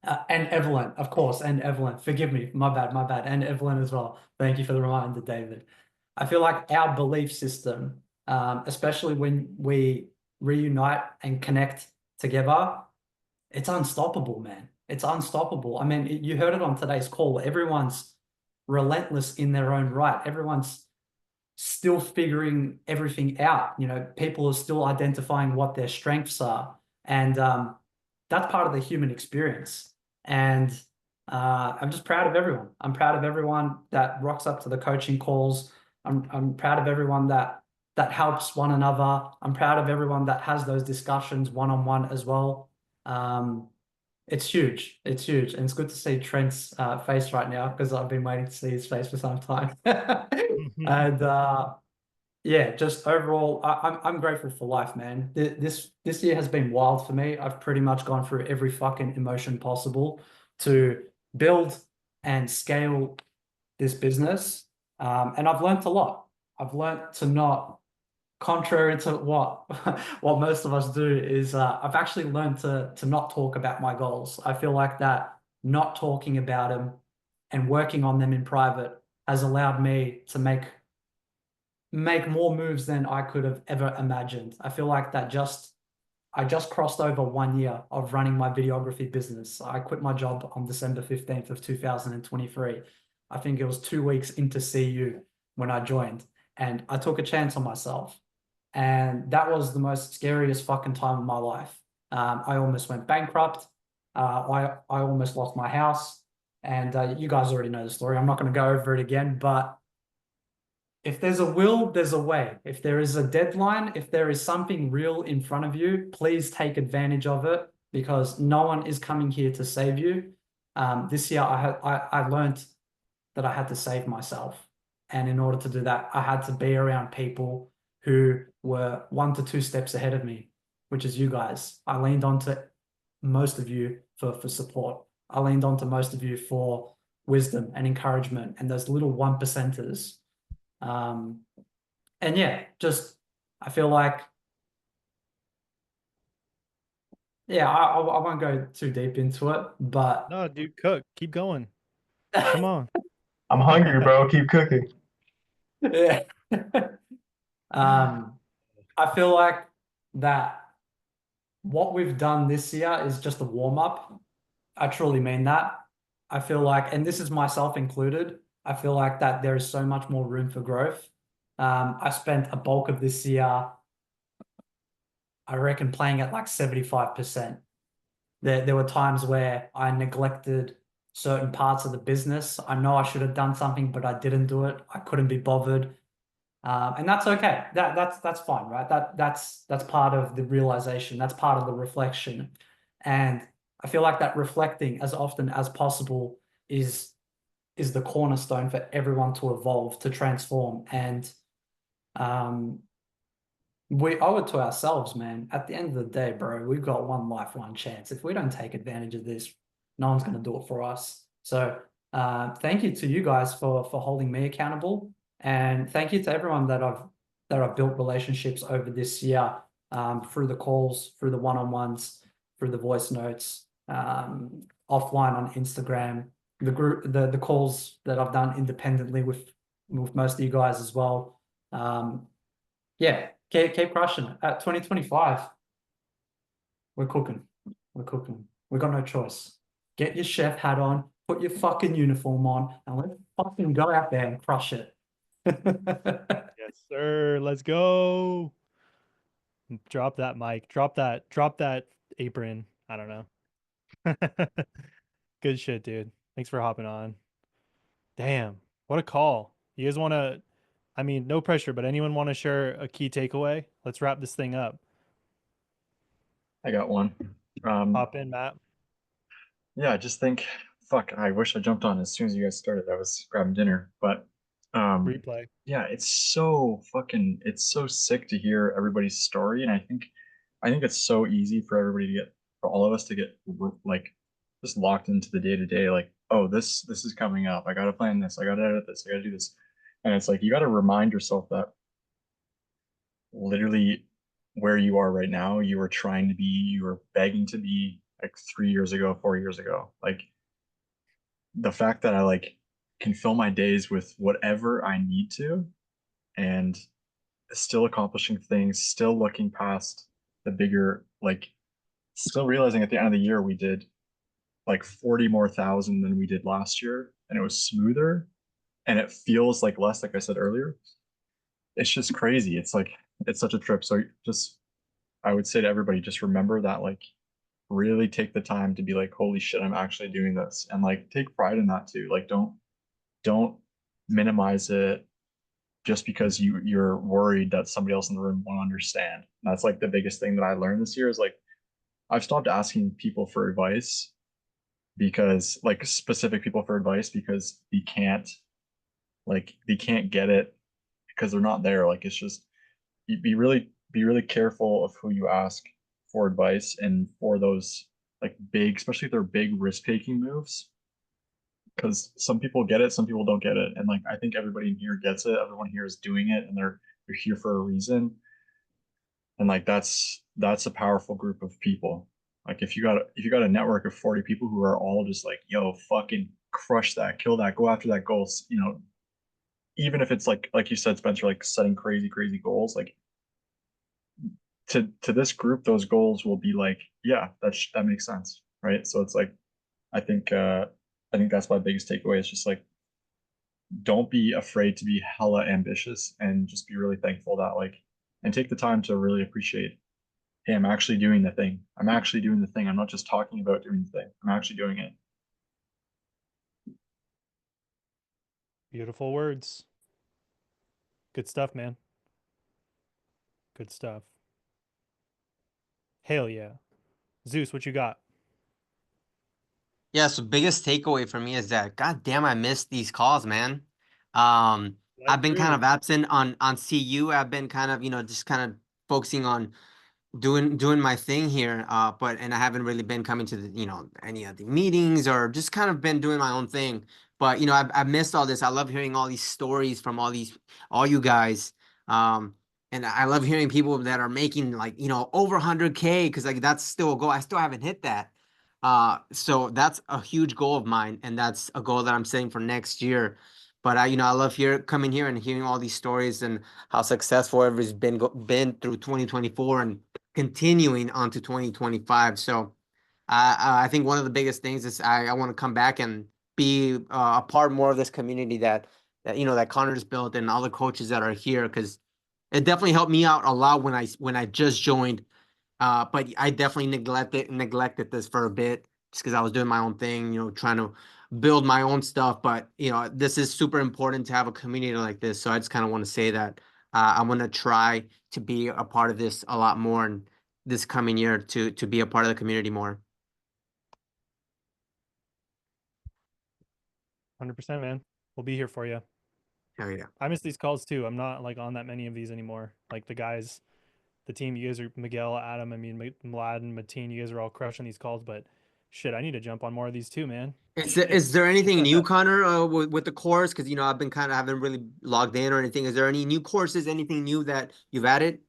Evelyn, of course, and Evelyn, forgive me, my bad, and Evelyn as well. Thank you for the reminder, David. I feel like our belief system, especially when we reunite and connect together, it's unstoppable, man. It's unstoppable. I mean, you heard it on today's call. Everyone's relentless in their own right. Everyone's still figuring everything out. You know, people are still identifying what their strengths are, and that's part of the human experience. And I'm just proud of everyone. I'm proud of everyone that rocks up to the coaching calls. I'm proud of everyone that helps one another. I'm proud of everyone that has those discussions one-on-one as well. It's huge. It's huge. And it's good to see Trent's face right now because I've been waiting to see his face for some time. And yeah, just overall, I'm grateful for life, man. This year has been wild for me. I've pretty much gone through every fucking emotion possible to build and scale this business. And I've learned a lot. I've learned to not, contrary to what what most of us do, is I've actually learned to not talk about my goals. I feel like that not talking about them and working on them in private has allowed me to make more moves than I could have ever imagined. I feel like I just crossed over 1 year of running my videography business. I quit my job on December 15th of 2023. I think it was 2 weeks into CU when I joined, and I took a chance on myself. And that was the most scariest fucking time of my life. I almost went bankrupt. I almost lost my house. And you guys already know the story. I'm not going to go over it again, but if there's a will, there's a way. If there is a deadline, if there is something real in front of you, please take advantage of it because no one is coming here to save you. This year, I learned that I had to save myself. And in order to do that, I had to be around people who were 1 to 2 steps ahead of me, which is you guys. I leaned on to most of you for support. I leaned on to most of you for wisdom and encouragement and those little 1%ers. And yeah, just I feel like, yeah, I won't go too deep into it, but No, dude, cook. Keep going. Come on. I'm hungry, bro. Keep cooking. yeah. I feel like that what we've done this year is just a warm up. I truly mean that. I feel like, and this is myself included, I feel like that there is so much more room for growth. I spent a bulk of this year, I reckon, playing at like 75%. There were times where I neglected certain parts of the business. I know I should have done something, but I didn't do it. I couldn't be bothered. And that's okay. That's fine, right? That's part of the realization. That's part of the reflection. And I feel like that reflecting as often as possible is the cornerstone for everyone to evolve, to transform. And we owe it to ourselves, man. At the end of the day, bro, we've got one life, one chance. If we don't take advantage of this, no one's going to do it for us. So thank you to you guys for holding me accountable. And thank you to everyone that I've built relationships over this year, through the calls, through the one-on-ones, through the voice notes, offline on Instagram, the group, the calls that I've done independently with most of you guys as well. Yeah, keep crushing it. At 2025, we're cooking. We're cooking. We got no choice. Get your chef hat on, put your fucking uniform on, and let's fucking go out there and crush it. Yes, sir. Let's go. Drop that mic. Drop that apron. I don't know. Good shit, dude. Thanks for hopping on. Damn. What a call. You guys want to, I mean, no pressure, but anyone want to share a key takeaway? Let's wrap this thing up. I got one. Hop in, Matt. Yeah, I just think, fuck, I wish I jumped on as soon as you guys started. I was grabbing dinner, but Replay. yeah, it's so sick to hear everybody's story, and I think it's so easy for everybody to get, for all of us to get like just locked into the day to day, like, oh, this is coming up. I gotta plan this. I gotta edit this. I gotta do this, and it's like you gotta remind yourself that literally where you are right now, you were trying to be, you were begging to be like 3 years ago, 4 years ago. Like the fact that I like can fill my days with whatever I need to and still accomplishing things, still looking past the bigger, like still realizing at the end of the year we did like 40 more thousand than we did last year, and it was smoother and it feels like less, like I said earlier. It's just crazy. It's like it's such a trip. So just I would say to everybody, just remember that, like really take the time to be like, holy shit, I'm actually doing this, and like take pride in that too. Like don't minimize it just because you're worried that somebody else in the room won't understand. And that's like the biggest thing that I learned this year is like I've stopped asking people for advice, because like specific people for advice, because they can't get it because they're not there. Like it's just be really careful of who you ask for advice, and for those like big, especially if they're big risk taking moves, because some people get it, some people don't get it, and like I think everybody in here gets it. Everyone here is doing it, and they're here for a reason, and like that's a powerful group of people. Like if you got a network of 40 people who are all just like, yo, fucking crush that, kill that, go after that goal, even if it's like you said, Spencer, like setting crazy goals, like to this group, those goals will be like, yeah, that makes sense, right? So it's like I think I think that's my biggest takeaway. Is just like don't be afraid to be hella ambitious, and just be really thankful that like, and take the time to really appreciate, hey, I'm actually doing the thing. I'm actually doing the thing. I'm not just talking about doing the thing. I'm actually doing it. Beautiful words. Good stuff, man. Good stuff. Hell yeah. Zeus, what you got? Yeah, so biggest takeaway for me is that god damn I missed these calls, man. Let I've been kind through. of absent on CU. I've been kind of, just kind of focusing on doing my thing here, but and I haven't really been coming to the any of the meetings, or just kind of been doing my own thing. But I've missed all this. I love hearing all these stories from all you guys. And I love hearing people that are making like over 100K, because like that's still a goal. I still haven't hit that. So that's a huge goal of mine, and that's a goal that I'm setting for next year. But I love coming here and hearing all these stories, and how successful everybody's been through 2024 and continuing on to 2025. So I think one of the biggest things is I want to come back and be a part more of this community that Connor's built, and all the coaches that are here, because it definitely helped me out a lot when I just joined. But I definitely neglected this for a bit, just because I was doing my own thing, trying to build my own stuff. But this is super important to have a community like this. So I just kind of want to say that I want to try to be a part of this a lot more, and this coming year to be a part of the community more. 100%, man. We'll be here for you. Hell yeah. I miss these calls too. I'm not like on that many of these anymore. Like the guys, the team, you guys are Miguel, Adam, I mean, Mlad and Mateen, you guys are all crushing these calls, but shit, I need to jump on more of these too, man. Is there anything new, Connor, with the course? Because I've been kind of haven't really logged in or anything. Is there any new courses, anything new that you've added?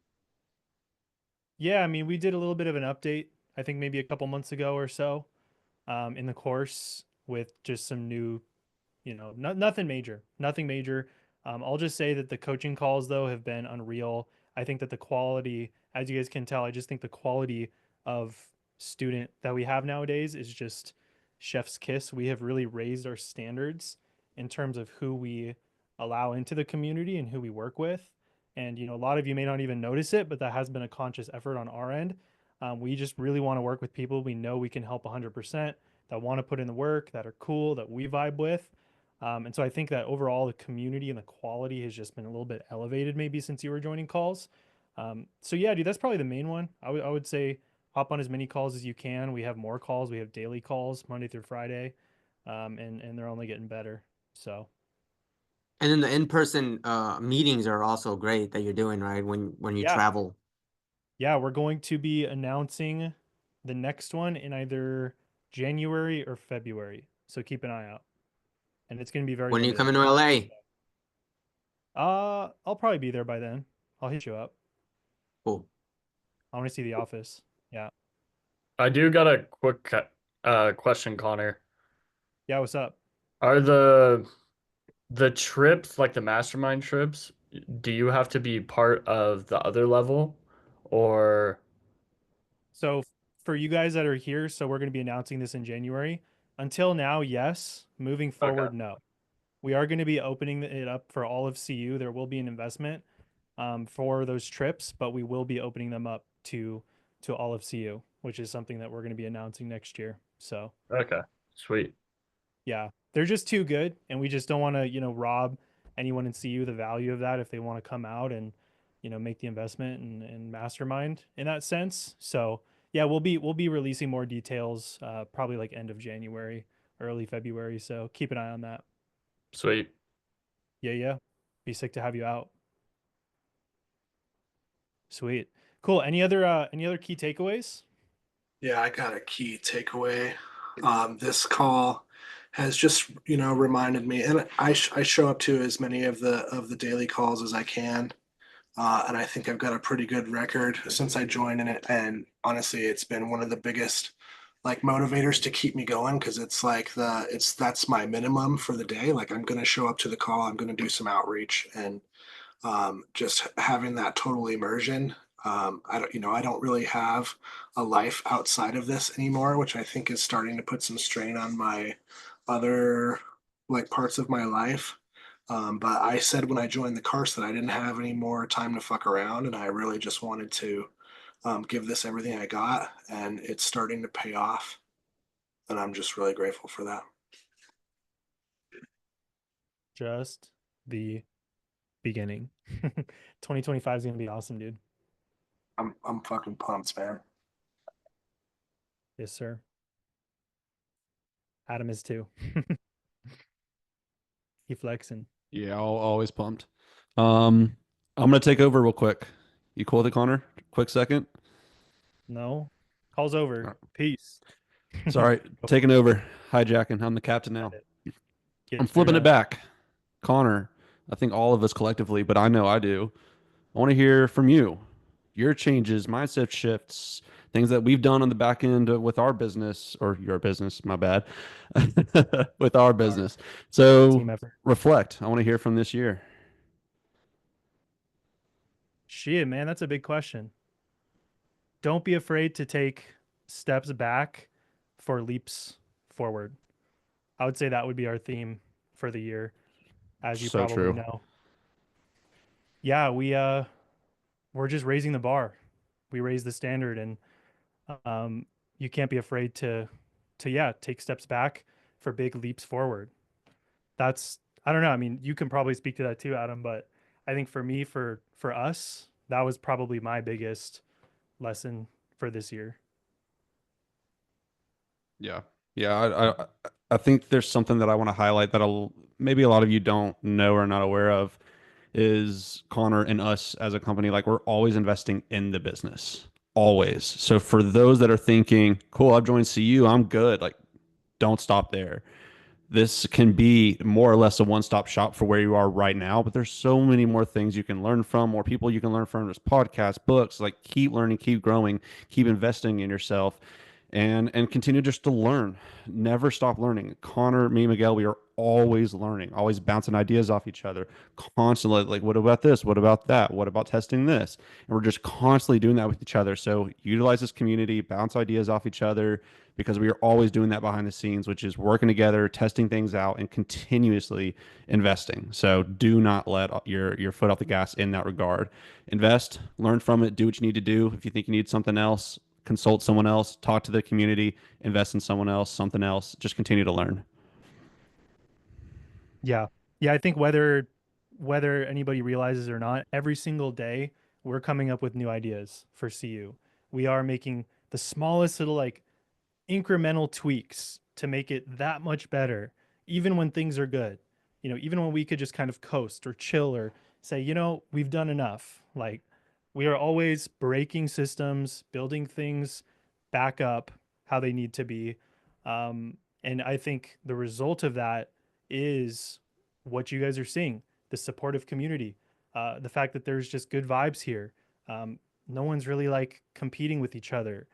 Yeah, I mean, we did a little bit of an update, I think maybe a couple months ago or so, in the course, with just some new, nothing major, nothing major. I'll just say that the coaching calls though have been unreal. I think that the quality, as you guys can tell, I just think the quality of student that we have nowadays is just chef's kiss. We have really raised our standards in terms of who we allow into the community and who we work with. And a lot of you may not even notice it, but that has been a conscious effort on our end. We just really want to work with people we know we can help 100%, that want to put in the work, that are cool, that we vibe with. And so I think that overall the community and the quality has just been a little bit elevated maybe since you were joining calls. So yeah, dude, that's probably the main one. I would say hop on as many calls as you can. We have more calls. We have daily calls Monday through Friday, and they're only getting better. So And then the in-person meetings are also great that you're doing, right? When you yeah, travel. yeah, we're going to be announcing the next one in either January or February. So keep an eye out, and it's going to be very When are you limited. coming to LA? I'll probably be there by then. I'll hit you up. Cool. I want to see the office. Yeah. I do got a quick question, Connor. Yeah, what's up? Are the trips, like the mastermind trips, do you have to be part of the other level, or So for you guys that are here, so we're going to be announcing this in January. Until now, yes. Moving okay? forward, no. We are going to be opening it up for all of CU. There will be an investment for those trips, but we will be opening them up to all of CU, which is something that we're going to be announcing next year. So Okay, sweet. yeah, they're just too good, and we just don't want to, rob anyone in CU the value of that if they want to come out and, make the investment and mastermind in that sense. So yeah, we'll be releasing more details probably like end of January, early February. So keep an eye on that. Sweet. Yeah, yeah. Be sick to have you out. Sweet. Cool. Any other key takeaways? Yeah, I got a key takeaway. This call has just, reminded me, and I show up to as many of the daily calls as I can. And I think I've got a pretty good record since I joined in it. And honestly, it's been one of the biggest like motivators to keep me going because it's like that's my minimum for the day. Like I'm gonna show up to the call, I'm gonna do some outreach, and just having that total immersion. I don't really have a life outside of this anymore, which I think is starting to put some strain on my other like parts of my life. But I said when I joined the course that I didn't have any more time to fuck around, and I really just wanted to give this everything I got, and it's starting to pay off, and I'm just really grateful for that. Just the beginning. 2025 is gonna be awesome, dude. I'm fucking pumped, man. Yes, sir. Adam is too. He flexing. Yeah, always pumped. I'm gonna take over real quick. You cool with it, Connor? Quick second. No. Call's over. Peace. Sorry, Go taking over, hijacking. I'm the captain at now. it. I'm Get your flipping it back. Connor, I think all of us collectively, but I know I do. I want to hear from you. Your changes, mindset shifts, things that we've done on the back end with our business or your business, my bad, with our business. So team effort. reflect. I want to hear from this year. Shit, man, that's a big question. Don't be afraid to take steps back for leaps forward. I would say that would be our theme for the year, as you So probably true. know. Yeah, we're just raising the bar. We raise the standard, and you can't be afraid to take steps back for big leaps forward. That's I don't know. I mean, you can probably speak to that too, Adam, but I think for me, for us, that was probably my biggest lesson for this year. Yeah. Yeah. I think there's something that I want to highlight that maybe a lot of you don't know or are not aware of is Connor and us as a company. Like we're always investing in the business, always. So for those that are thinking, cool, I've joined CU, I'm good. Like, don't stop there. This can be more or less a one-stop shop for where you are right now, but there's so many more things you can learn from, more people you can learn from. There's podcasts, books. Like keep learning, keep growing, keep investing in yourself, and continue just to learn. Never stop learning. Connor, me, Miguel, we are always learning, always bouncing ideas off each other, constantly. Like, what about this? What about that? What about testing this? And we're just constantly doing that with each other. So utilize this community, bounce ideas off each other, because we are always doing that behind the scenes, which is working together, testing things out, and continuously investing. So do not let your foot off the gas in that regard. Invest, learn from it, do what you need to do. If you think you need something else, consult someone else, talk to the community, invest in someone else, something else. Just continue to learn. Yeah. Yeah, I think whether anybody realizes or not, every single day we're coming up with new ideas for CU. We are making the smallest little like incremental tweaks to make it that much better, even when things are good. Even when we could just kind of coast or chill or say, we've done enough. Like we are always breaking systems, building things back up how they need to be. And I think the result of that is what you guys are seeing, the supportive community, the fact that there's just good vibes here. No one's really like competing with each other.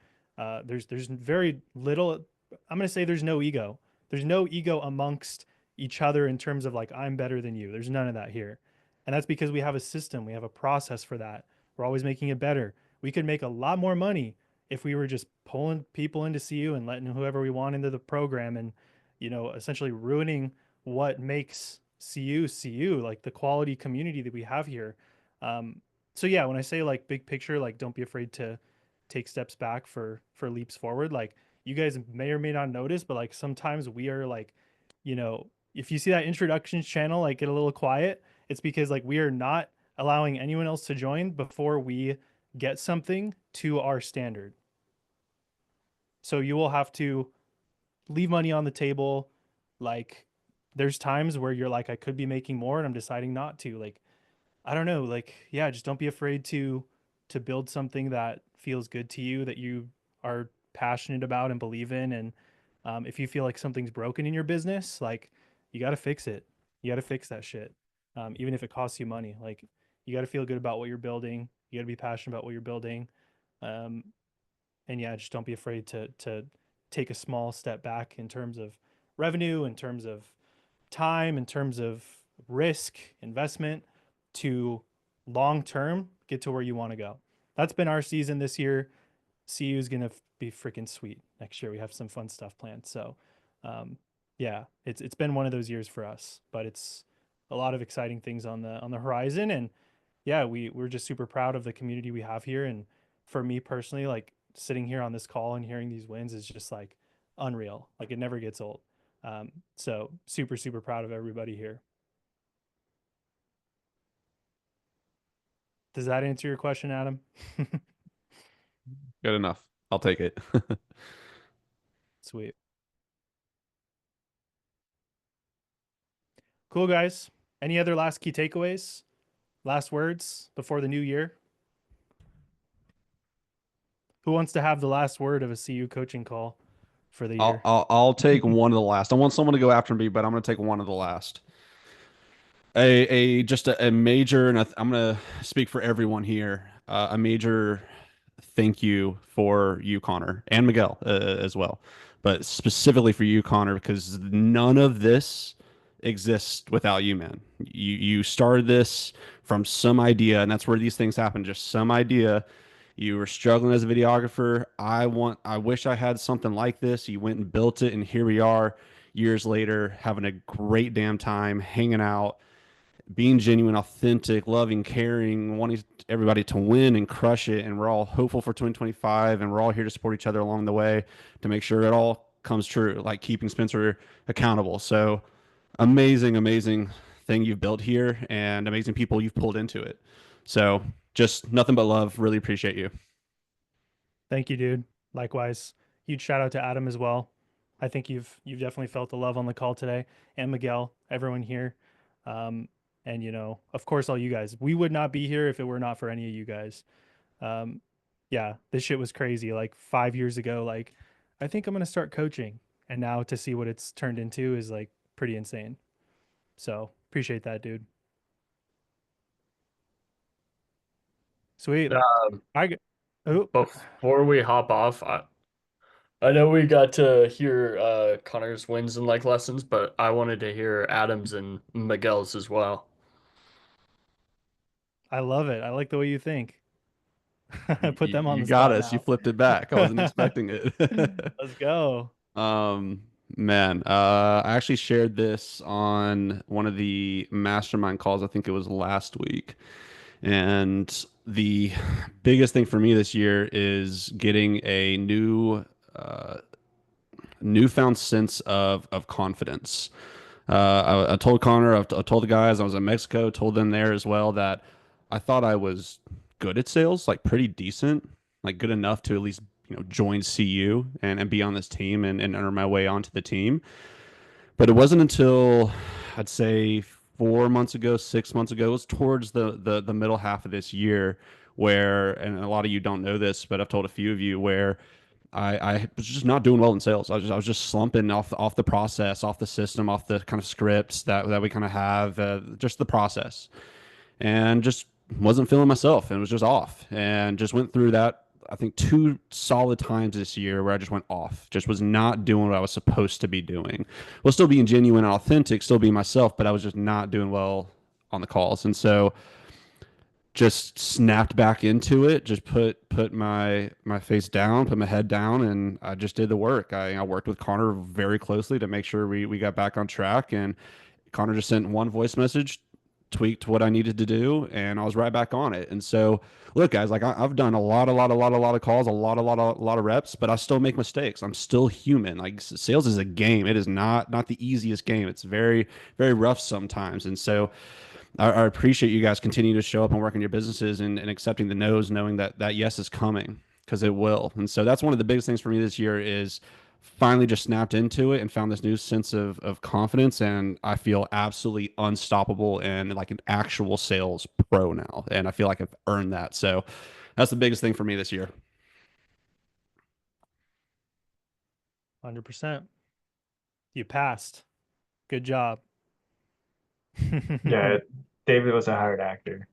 There's very little. I'm gonna say there's no ego. There's no ego amongst each other in terms of like I'm better than you. There's none of that here. And that's because we have a system, we have a process for that. We're always making it better. We could make a lot more money if we were just pulling people into CU and letting whoever we want into the program and, essentially ruining what makes CU, like the quality community that we have here. Um, so yeah, when I say like big picture, like don't be afraid to take steps back for leaps forward. Like you guys may or may not notice, but like sometimes we are like, if you see that introductions channel like get a little quiet, it's because like we are not allowing anyone else to join before we get something to our standard. So you will have to leave money on the table. Like there's times where you're like, I could be making more and I'm deciding not to. Like, I don't know, like, yeah, just don't be afraid to build something that feels good to you, that you are passionate about and believe in. And if you feel like something's broken in your business, like you got to fix it. You got to fix that shit. Even if it costs you money, like you got to feel good about what you're building. You got to be passionate about what you're building. Um, and yeah, just don't be afraid to take a small step back in terms of revenue, in terms of time, in terms of risk, investment to long term get to where you want to go. That's been our season this year. CU is gonna be freaking sweet next year. We have some fun stuff planned. So, yeah, it's been one of those years for us, but it's a lot of exciting things on the horizon. And yeah, we're just super proud of the community we have here. And for me personally, like sitting here on this call and hearing these wins is just like unreal. Like it never gets old. So super, super proud of everybody here. Does that answer your question, Adam? Good enough. I'll take it. Sweet. Cool, guys. Any other last key takeaways? Last words before the new year? Who wants to have the last word of a CU coaching call for the year? I'll take one of the last. I want someone to go after me, but I'm going to take one of the last. A major, and I'm going to speak for everyone here. A major thank you for you, Connor, and Miguel as well, but specifically for you, Connor, because none of this exists without you, man. You started this from some idea, and that's where these things happen. Just some idea. You were struggling as a videographer. I wish I had something like this. You went and built it, and here we are, years later, having a great damn time, hanging out, being genuine, authentic, loving, caring, wanting everybody to win and crush it. And we're all hopeful for 2025, and we're all here to support each other along the way to make sure it all comes true, like keeping Spencer accountable. So amazing, amazing thing you've built here and amazing people you've pulled into it. So just nothing but love. Really appreciate you. Thank you, dude. Likewise. Huge shout out to Adam as well. I think you've definitely felt the love on the call today, and Miguel, everyone here. And of course, all you guys. We would not be here if it were not for any of you guys. Um, yeah, this shit was crazy. Like 5 years ago, like I think I'm gonna start coaching, and now to see what it's turned into is like pretty insane. So appreciate that, dude. Sweet. Before we hop off, I know we got to hear Connor's wins and like lessons, but I wanted to hear Adam's and Miguel's as well. I love it. I like the way you think. I put them on You the got spot us. now. You flipped it back. I wasn't expecting it. Let's go. Man, I actually shared this on one of the mastermind calls. I think it was last week. And the biggest thing for me this year is getting a newfound sense of confidence. I told Connor, I told the guys I was in Mexico, told them there as well that I thought I was good at sales, like pretty decent, like good enough to at least join CU and be on this team and earn my way onto the team. But it wasn't until I'd say 4 months ago, 6 months ago, it was towards the middle half of this year where, and a lot of you don't know this, but I've told a few of you where I was just not doing well in sales. I was just slumping off the process, off the system, off the kind of scripts that we kind of have, just the process, and just wasn't feeling myself, and it was just off, and just went through that. I think 2 solid times this year where I just went off, just was not doing what I was supposed to be doing. Well, still being genuine and authentic, still being myself, but I was just not doing well on the calls. And so just snapped back into it, just put my face down, put my head down, and I just did the work. I worked with Connor very closely to make sure we got back on track, and Connor just sent one voice message, tweaked what I needed to do, and I was right back on it. And so, look, guys, like I've done a lot of calls, a lot of reps, but I still make mistakes. I'm still human. Like sales is a game. It is not the easiest game. It's very, very rough sometimes. And so I appreciate you guys continuing to show up and work in your businesses and accepting the no's, knowing that yes is coming, because it will. And so that's one of the biggest things for me this year is finally just snapped into it and found this new sense of confidence. And I feel absolutely unstoppable and like an actual sales pro now. And I feel like I've earned that. So that's the biggest thing for me this year. 100%. You passed. Good job. Yeah, David was a hard actor.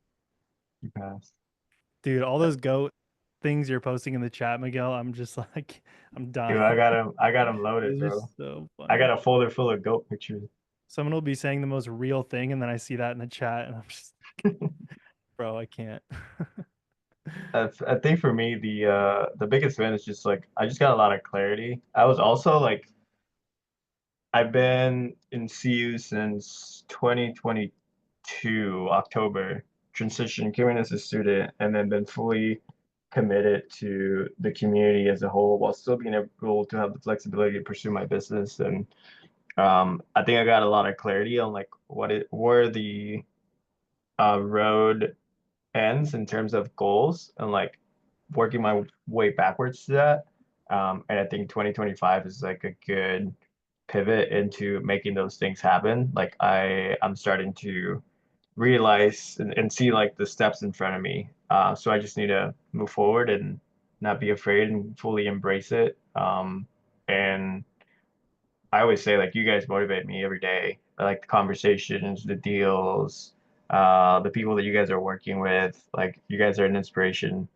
He passed. Dude, all those goat things you're posting in the chat, Miguel, I'm just like, I'm dying. Dude, I got him loaded, Those are bro. so I got funny. a folder full of goat pictures. Someone will be saying the most real thing, and then I see that in the chat, and I'm just, bro, I can't. I think for me the biggest win is just like I just got a lot of clarity. I was also like I've been in CU since 2022 October, transition came in as a student and then been fully committed to the community as a whole while still being able to have the flexibility to pursue my business. And I think I got a lot of clarity on like where the road ends in terms of goals and like working my way backwards to that. And I think 2025 is like a good pivot into making those things happen. Like I'm starting to realize and see like the steps in front of me. So I just need to move forward and not be afraid and fully embrace it. And I always say like you guys motivate me every day. I like the conversations, the deals, the people that you guys are working with. Like you guys are an inspiration,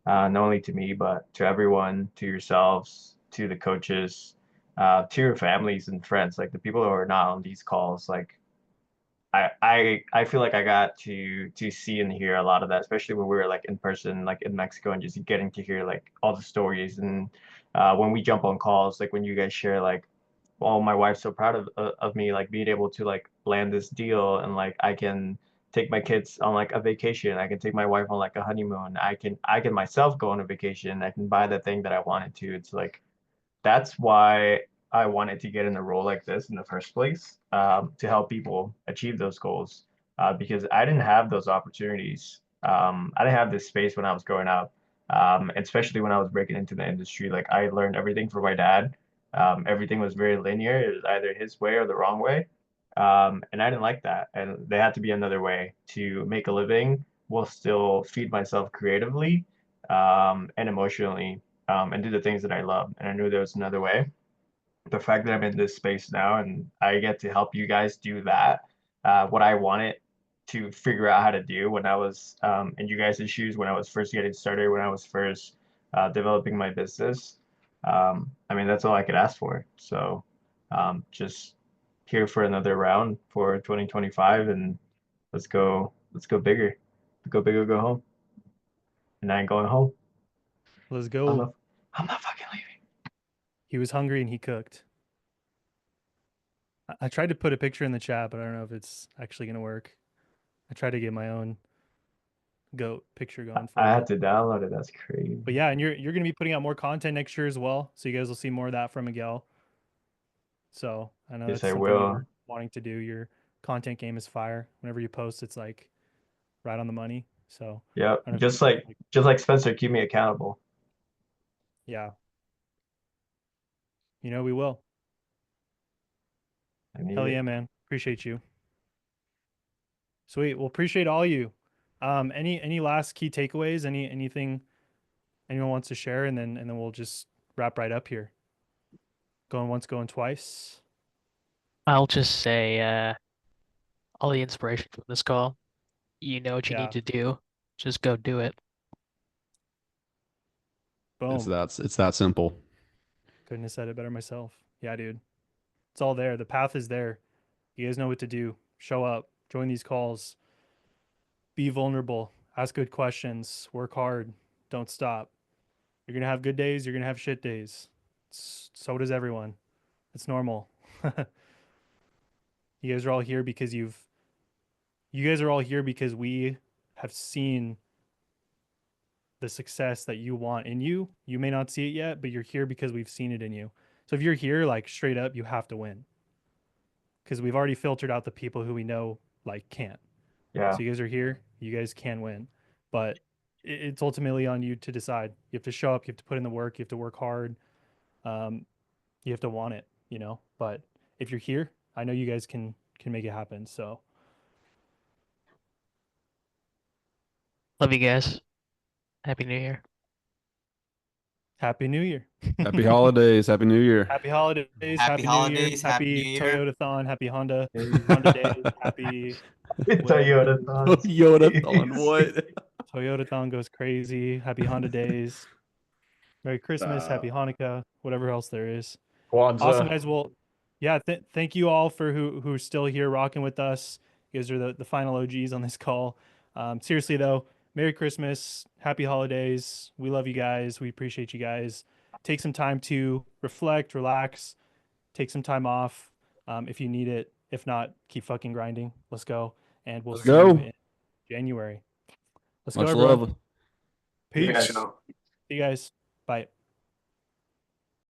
not only to me but to everyone, to yourselves, to the coaches, to your families and friends. Like the people who are not on these calls. Like I feel like I got to see and hear a lot of that, especially when we were like in person, like in Mexico, and just getting to hear like all the stories and when we jump on calls, like when you guys share like oh my wife's so proud of me like being able to like land this deal and like I can take my kids on like a vacation. I can take my wife on like a honeymoon. I can myself go on a vacation. I can buy the thing that I wanted to. It's like that's why I wanted to get in a role like this in the first place, to help people achieve those goals. Because I didn't have those opportunities. I didn't have this space when I was growing up, especially when I was breaking into the industry. Like I learned everything from my dad. Everything was very linear. It was either his way or the wrong way. And I didn't like that. And there had to be another way to make a living while still feed myself creatively, and emotionally, and do the things that I love. And I knew there was another way. The fact that I'm in this space now and I get to help you guys do that, what I wanted to figure out how to do when I was in you guys' shoes, when I was first getting started, when I was first developing my business. I mean, that's all I could ask for. So just here for another round for 2025 and let's go bigger. Go big or go home. And I ain't going home. Let's I'm go. not, I'm not fucking leaving. He was hungry and he cooked. I tried to put a picture in the chat, but I don't know if it's actually going to work. I tried to get my own goat picture going for I you. had to download it. That's crazy. But yeah, and you're going to be putting out more content next year as well. So you guys will see more of that from Miguel. So I know Yes, that's I something will. you're wanting to do. Your content game is fire. Whenever you post, it's like right on the money. So Yep. I don't know if Just like Spencer, keep me accountable. yeah. You know we will. I need Hell it. yeah, man. Appreciate you. Sweet. Well, appreciate all you. Any last key takeaways? Anything anyone wants to share, and then we'll just wrap right up here. Going once, going twice. I'll just say all the inspiration from this call. You know what you Yeah. need to do. Just go do it. Boom. It's that simple. Couldn't have said it better myself. Yeah, dude. It's all there. The path is there. You guys know what to do. Show up. Join these calls. be vulnerable, ask good questions, work hard, don't stop. You're gonna have good days, you're gonna have shit days. So does everyone. It's normal. You guys are all here because you guys are all here because we have seen the success that you want in you. You may not see it yet, but you're here because we've seen it in you. So if you're here, like straight up, you have to win. Because we've already filtered out the people who we know like can't. Yeah. So you guys are here, you guys can win. But it's ultimately on you to decide. You have to show up, you have to put in the work, you have to work hard. You have to want it, you know. But if you're here, I know you guys can make it happen. So Love you guys. Happy New Year. Happy New Year. Happy holidays. Happy New Year. Happy holidays. Happy Happy New Year. holidays. Happy New Happy Year. Toyota-thon. Happy Honda. Honda Days. Happy Toyota-thon. Toyota-thon. What? Toyota-thon goes crazy. Happy Honda Days. Merry Christmas. Happy Hanukkah. Whatever else there is. Kwanzaa. Awesome, guys. Well, yeah. Thank you all for who's still here rocking with us. You guys are the final OGs on this call. Seriously though, Merry Christmas. Happy holidays. We love you guys. We appreciate you guys. Take some time to reflect, relax, take some time off if you need it. If not, keep fucking grinding. Let's go. And we'll Let's see go. you in January. Let's Much go, everyone. love. Peace. Yeah, See you guys. Bye.